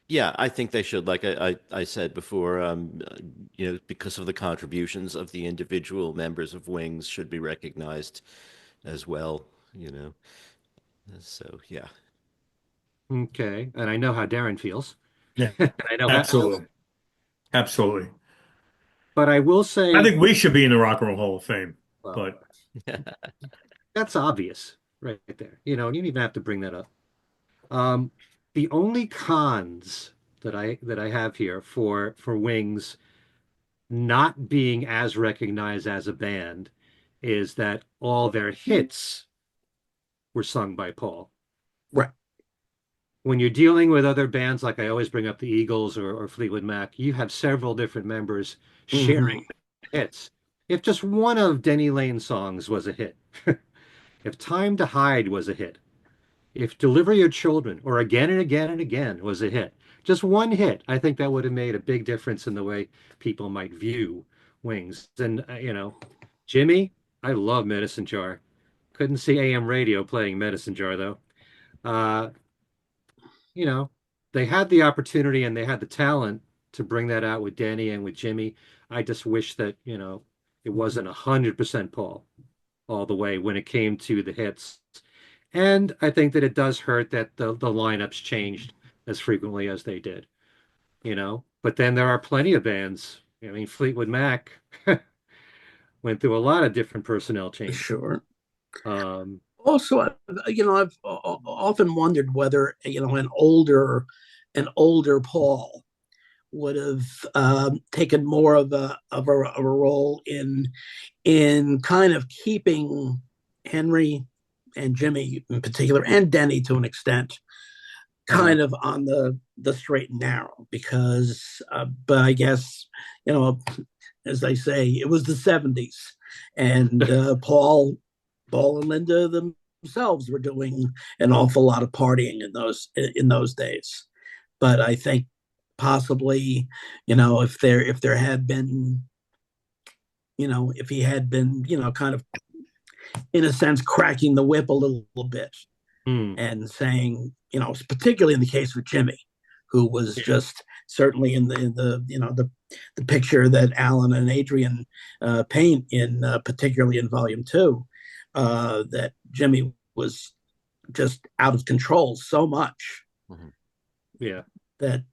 yeah, I think they should. Like I said before, because of the contributions of the individual members of Wings should be recognized as well, you know. So, yeah. Okay. And I know how Darren feels. yeah, And I know how Al. absolutely. Absolutely. But I will I say, think we should be in the Rock and Roll Hall of Fame, well, but that's obvious right there. You know, you don't even have to bring that up. Um, the only cons that I have here for Wings not being as recognized as a band is that all their hits were sung by Paul. Right. When you're dealing with other bands, like I always bring up the Eagles or Fleetwood Mac, you have several different members sharing Hmm. hits. If just one of Denny Lane's songs was a hit, if Time to Hide was a hit, if Deliver Your Children or Again and Again and Again was a hit, just one hit, I think that would have made a big difference in the way people might view Wings. And, Jimmy, I love Medicine Jar. Couldn't see AM radio playing Medicine Jar, though. Uh, you know, they had the opportunity and they had the talent to bring that out with Danny and with Jimmy. I just wish that, it wasn't 100% Paul all the way when it came to the hits. And I think that it does hurt that the lineups changed as frequently as they did, But then there are plenty of bands. I mean, Fleetwood Mac went through a lot of different personnel changes. Sure. Um, Also, I've often wondered whether an older Paul would have taken more of a role in kind of keeping Henry and Jimmy in particular, and Denny to an extent, uh, kind of on the straight and narrow. Because, but I guess, you know, as they say, it was the '70s, and Paul and Linda themselves were doing an awful lot of partying in those days. But I think possibly, if there had been, if he had been, kind of in a sense cracking the whip a little bit hmm, and saying, particularly in the case of Jimmy, who was yeah, just certainly in the picture that Alan and Adrian paint in, particularly in Volume 2, that Jimmy was just out of control so much Mhm. yeah. that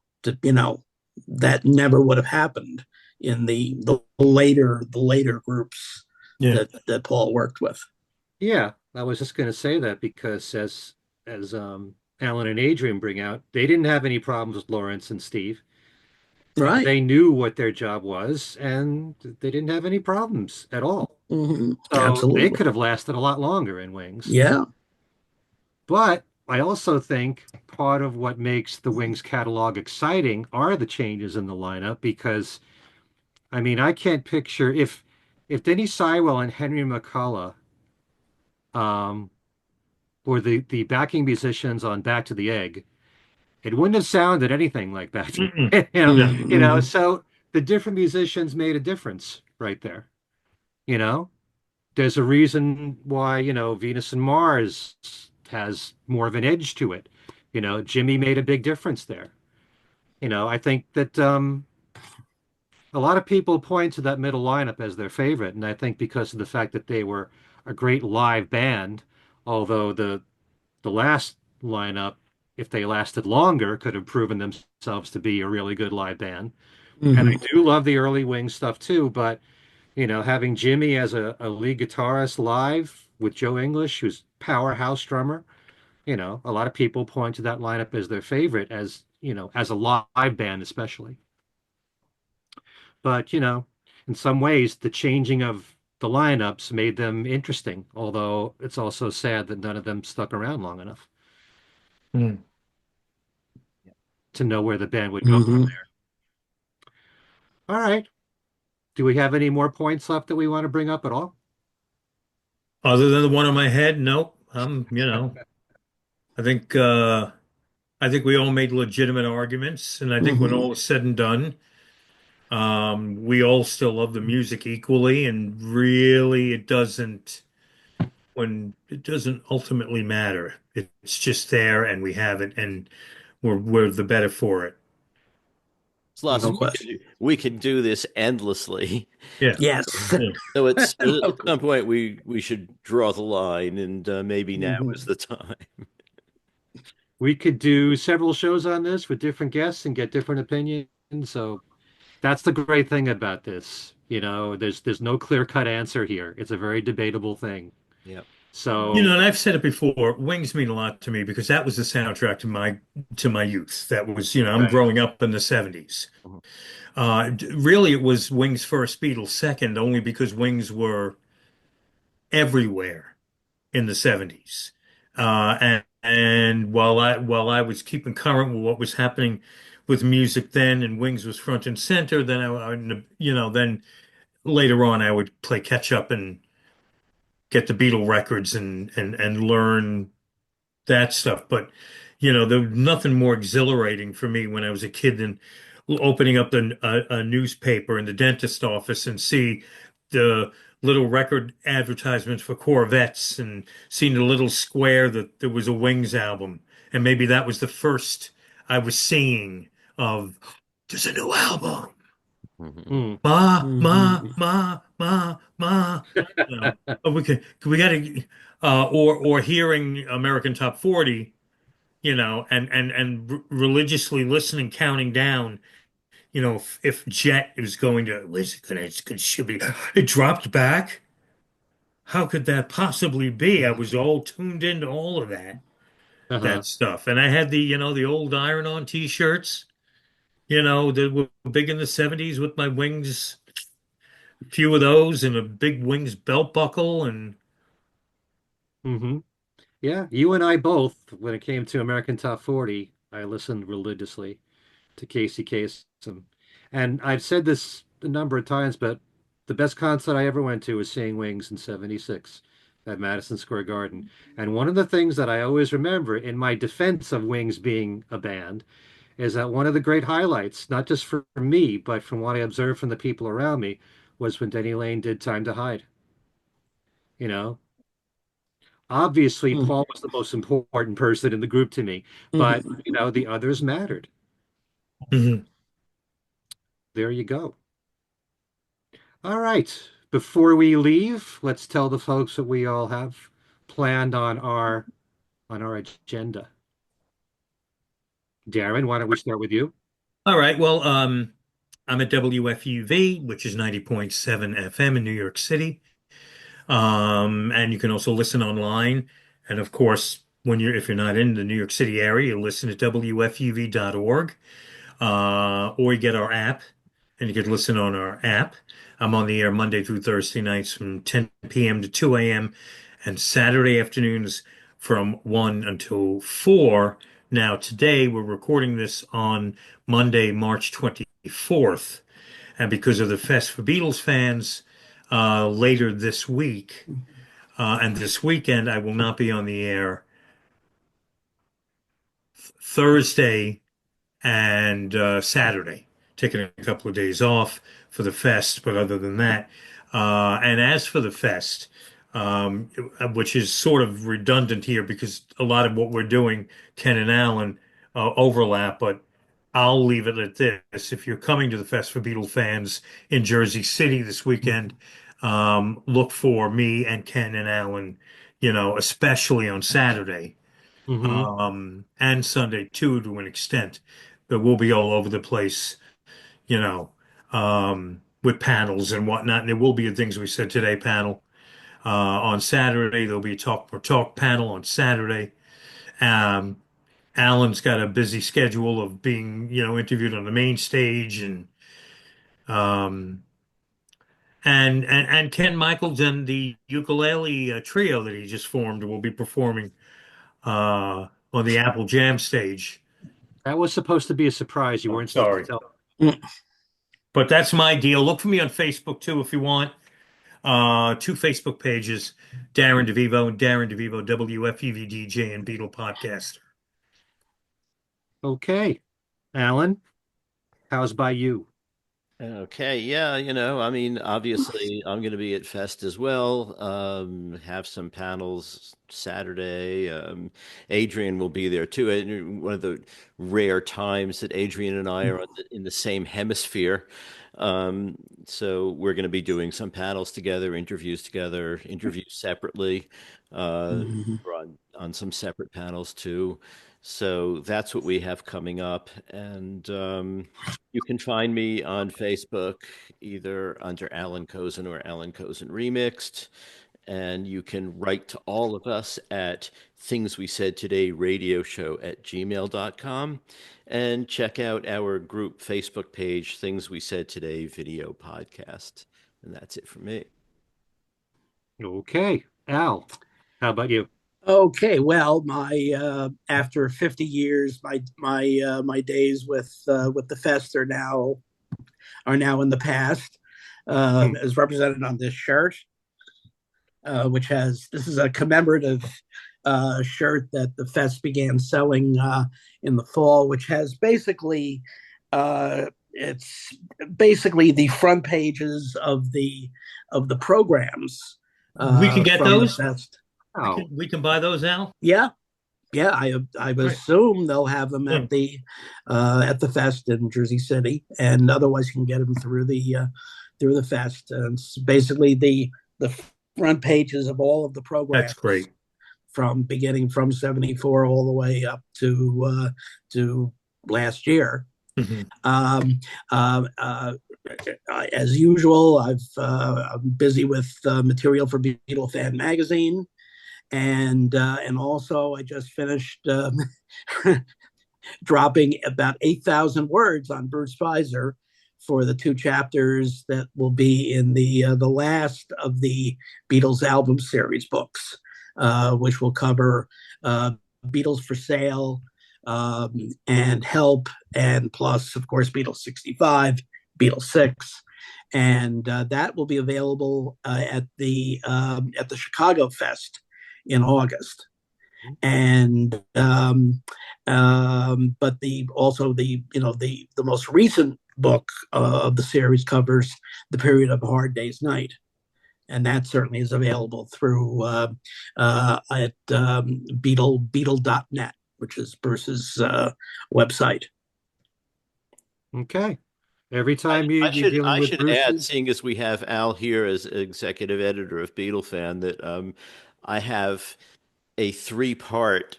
you know that never would have happened in the later groups yeah. that Paul worked with. Yeah, I was just going to say that because as Alan and Adrian bring out, they didn't have any problems with Lawrence and Steve. Right. They knew what their job was, and they didn't have any problems at all. Hmm. So they Absolutely. could have lasted a lot longer in Wings. Yeah. But I also think part of what makes the Wings catalog exciting are the changes in the lineup because I mean I can't picture if Denny Seiwell and Henry McCullough um, were the backing musicians on Back to the Egg, it wouldn't have sounded anything like Back to Mm-mm. the Egg, No. Hmm. So the different musicians made a difference right there. You know, there's a reason why, Venus and Mars has more of an edge to it. Jimmy made a big difference there. I think that a lot of people point to that middle lineup as their favorite, and I think because of the fact that they were a great live band, although the last lineup, if they lasted longer, could have proven themselves to be a really good live band. And I Hmm. do love the early Wings stuff too, but having Jimmy as a lead guitarist live with Joe English, who's powerhouse drummer, a lot of people point to that lineup as their favorite, as a live band especially. But, in some ways, the changing of the lineups made them interesting, although it's also sad that none of them stuck around long enough Mm. to know where the band would go from Hmm. there. All right. Do we have any more points left that we want to bring up at all? Other than the one on my head, nope. I think I think we all made legitimate arguments, and I think when Hmm. all is said and done, we all still love the music equally, and really it doesn't ultimately matter. It's just there, and we have it, and we're the better for it. There's lots No we Mhm. could question. do. We could do this endlessly. Yeah. Yes. Yeah. So it's No at question. some point we should draw the line, and maybe now is Hmm. the time. We could do several shows on this with different guests and get different opinions. So That's the great thing about this. There's no clear-cut answer here. It's a very debatable thing. Yep. You know, So, and I've said it before, Wings mean a lot to me because that was the soundtrack to my youth. That was, I'm right. growing up in the 70s. Mhm. Really, it was Wings first, Beatles second, only because Wings were everywhere in the 70s. And while I was keeping current with what was happening with music then, and Wings was front and center, then then later on I would play catch up and get the Beatle records and learn that stuff. But there was nothing more exhilarating for me when I was a kid than opening up a newspaper in the dentist office and see the little record advertisements for Corvettes and seeing the little square that there was a Wings album. And maybe that was the first I was seeing of there's a new album. Mhm. Hmm. Ma, ma, Mhm. ma, ma, ma. Oh, we gotta, or hearing American Top 40, and religiously listening, counting down, if Jet is going to, where's it gonna, should be, it dropped back. How could that possibly be? I was all tuned into all of that Uh-huh. stuff. And I had the old iron-on t-shirts, that were big in the 70s with my Wings, a few of those and a big Wings belt buckle. And Hmm. Yeah, you and I both, when it came to American Top 40, I listened religiously to Casey Kasem. And I've said this a number of times, but the best concert I ever went to was seeing Wings in '76 at Madison Square Garden. And one of the things that I always remember in my defense of Wings being a band is that one of the great highlights, not just for me, but from what I observed from the people around me, was when Denny Lane did Time to Hide. You know, obviously Paul was the most important person in the group to me, but Mhm. the others mattered. Mhm. There you go. All right. Before we leave, let's tell the folks what we all have planned on our agenda. Darren, why don't we start with you? All right. Well, I'm at WFUV, which is 90.7 FM in New York City. And you can also listen online. And of course, if you're not in the New York City area, you listen at WFUV.org, or you get our app and you can listen on our app. I'm on the air Monday through Thursday nights from 10 p.m. to 2 a.m. and Saturday afternoons from 1 until 4. Now, today we're recording this on Monday, March 24th. And because of the Fest for Beatles fans, later this week and this weekend, I will not be on the air Thursday and Saturday, taking a couple of days off for the fest. But other than that, and as for the fest, which is sort of redundant here because a lot of what we're doing, Ken and Alan, overlap, but I'll leave it at this. If you're coming to the Fest for Beatle fans in Jersey City this weekend, look for me and Ken and Alan, especially on Saturday Hmm. and Sunday too, to an extent. But we'll be all over the place, you know, with panels and whatnot. And there will be a Things We Said Today panel on Saturday. There'll be a Talk More Talk panel on Saturday. Um, Alan's got a busy schedule of being, interviewed on the main stage, um, and Ken Michaels and the ukulele trio that he just formed will be performing on the Apple Jam stage. That was supposed to be a surprise. You Oh, weren't supposed to sorry. tell. But that's my deal. Look for me on Facebook too if you want. Two Facebook pages, Darren DeVivo and Darren DeVivo, WFUV DJ and Beatle Podcaster. Okay. Alan, how's by you? Okay, yeah, I mean, obviously, I'm going to be at Fest as well. Have some panels Saturday. Adrian will be there too. And one of the rare times that Adrian and I are in the same hemisphere. Um, so we're going to be doing some panels together, interviews separately, Mhm. or on some separate panels too. So that's what we have coming up. And you can find me on Facebook either under Allan Kozinn or Allan Kozinn Remixed. And you can write to all of us at Things We Said Today Radio Show at gmail.com and check out our group Facebook page, Things We Said Today Video Podcast. And that's it for me. Okay. Al, how about you? Okay, well, my after 50 years, my days with the fest are now in the past, Hmm. as represented on this shirt, which has this is a commemorative shirt that the fest began selling in the fall, which has it's basically the front pages of the programs We can get from the those. fest. Oh, We can buy those, Al. Yeah, yeah, I would Right. assume they'll have them Yeah. at the fest in Jersey City, and otherwise you can get them through the fest. And it's basically the front pages of all of the That's programs great. from beginning from '74 all the way up to last year. Mhm. Um, uh, uh, as usual, I'm busy with material for Beatlefan magazine, and also I just finished dropping about 8,000 words on Bruce Spicer for the two chapters that will be in the last of the Beatles album series books, which will cover Beatles for Sale, and Help, and plus, of course, Beatles 65, Beatles 6. And that will be available at the Chicago Fest in August. And but the also the the most recent book of the series covers the period of Hard Day's Night, and that certainly is available through at beatle.net, which is Bruce's website. okay. Every time you're dealing I with should add, Bruce's, seeing as we have Al here as executive editor of Beatlefan, that I have a three-part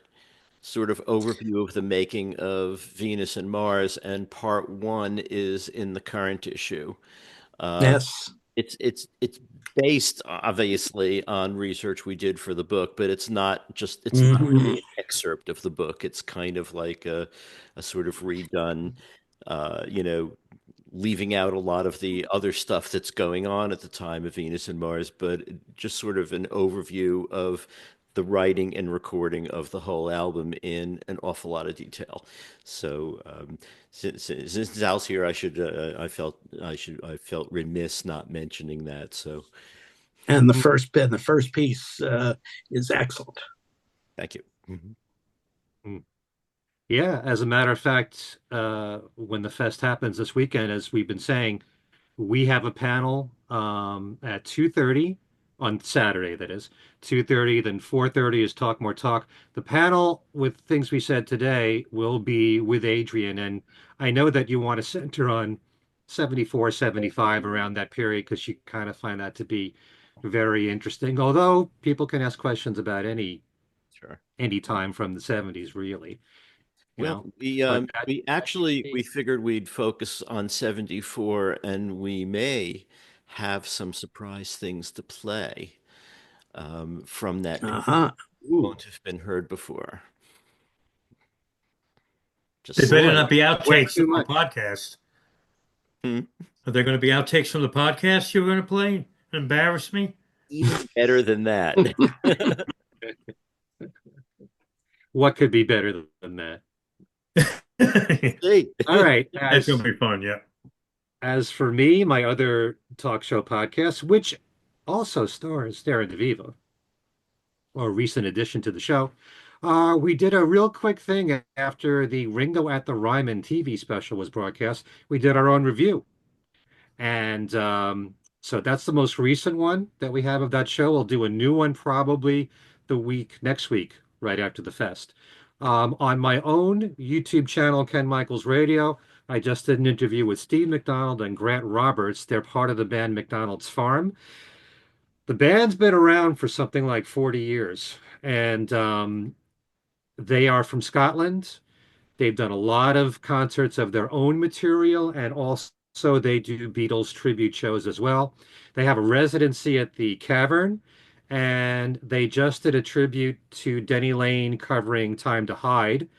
sort of overview of the making of Venus and Mars, and part one is in the current issue. Uh, Yes. it's based obviously on research we did for the book, but it's not Mm-hmm. really an excerpt of the book. It's kind of like a sort of redone, you know, leaving out a lot of the other stuff that's going on at the time of Venus and Mars, but just sort of an overview of the writing and recording of the whole album in an awful lot of detail. So since Zal's here, I felt remiss not mentioning that. So And the first piece is excellent. thank you. Mhm. mm, yeah, as a matter of fact, when the fest happens this weekend, as we've been saying, we have a panel at 2:30 on Saturday, that is. 2:30, then 4:30 is Talk More Talk. The panel with things we said today will be with Adrian, and I know that you want to center on 74, 75 around that period because you kind of find that to be very interesting. Although people can ask questions about Sure. any time from the 70s, really, you Well, know. But we figured we'd focus on 74, and we may have some surprise things to play from that period Uh-huh. Ooh. won't have been heard before. They Just better boy, not be way outtakes too from the much. podcast. Hmm. Are there going to be outtakes from the podcast you're going to play? Embarrass me? Even better than that. What could be better than that? See. All right. That's going to be fun, yeah. As for me, my other talk show podcast, which also stars Darren DeVivo, or a recent addition to the show, we did a real quick thing after the Ringo at the Ryman TV special was broadcast. We did our own review. And so that's the most recent one that we have of that show. We'll do a new one probably next week, right after the fest. On my own YouTube channel, Ken Michaels Radio, I just did an interview with Steve McDonald and Grant Roberts. They're part of the band McDonald's Farm. The band's been around for something like 40 years, and they are from Scotland. They've done a lot of concerts of their own material, and also they do Beatles tribute shows as well. They have a residency at the Cavern, and they just did a tribute to Denny Lane covering Time to Hide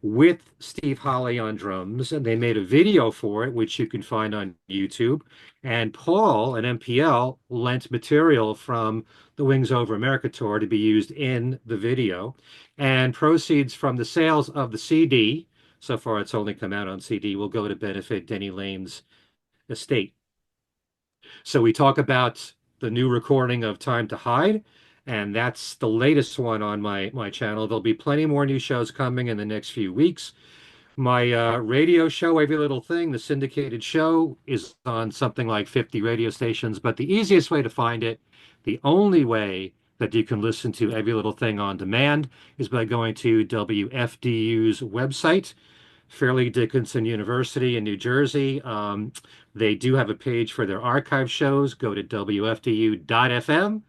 with Steve Holley on drums, and they made a video for it, which you can find on YouTube. And Paul and MPL lent material from the Wings Over America tour to be used in the video. And proceeds from the sales of the CD, so far it's only come out on CD, will go to benefit Denny Lane's estate. So we talk about the new recording of Time to Hide, and that's the latest one on my channel. There'll be plenty more new shows coming in the next few weeks. My radio show, Every Little Thing, the syndicated show, is on something like 50 radio stations, but the easiest way to find it, the only way that you can listen to Every Little Thing on demand, is by going to WFDU's website, Fairleigh Dickinson University in New Jersey. They do have a page for their archive shows. Go to WFDU.FM,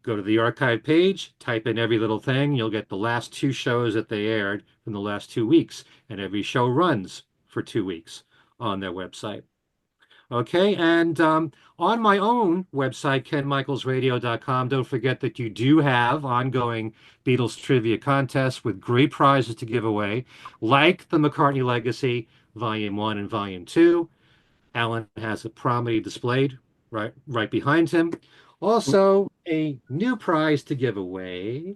go to the archive page, type in Every Little Thing. You'll get the last 2 shows that they aired from the last 2 weeks. And every show runs for 2 weeks on their website. Okay, and on my own website, kenmichaelsradio.com, don't forget that you do have ongoing Beatles trivia contests with great prizes to give away, like the McCartney Legacy, Volume 1 and Volume 2. Allan has it prominently displayed right behind him. Also, a new prize to give away.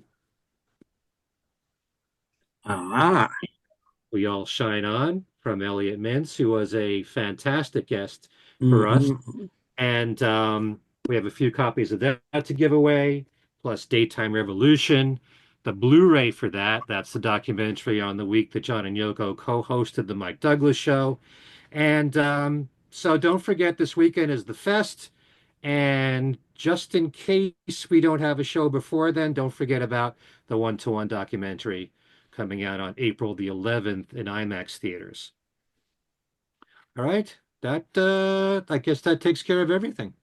We All Shine On from Elliot Mintz, who was a fantastic guest for us. And we have a few copies of that to give away, plus Daytime Revolution, the Blu-ray for that. That's the documentary on the week that John and Yoko co-hosted the Mike Douglas show. And so don't forget, this weekend is the fest. And just in case we don't have a show before then, don't forget about the One-to-One documentary coming out on April the 11th in IMAX theaters. All right. I guess that takes care of everything.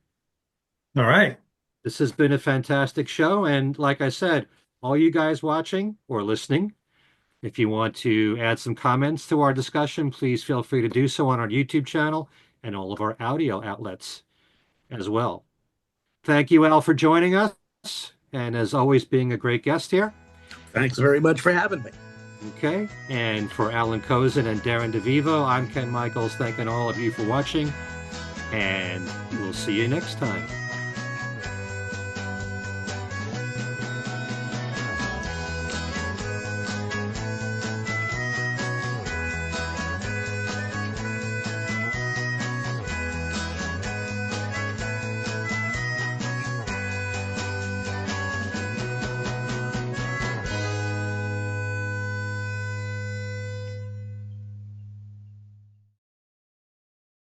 All right. This has been a fantastic show. And like I said, all you guys watching or listening, if you want to add some comments to our discussion, please feel free to do so on our YouTube channel and all of our audio outlets as well. Thank you, Al, for joining us. And as always, being a great guest here. Thanks very much for having me. Okay, and for Allan Kozinn and Darren DeVivo, I'm Ken Michaels, thanking all of you for watching, and we'll see you next time.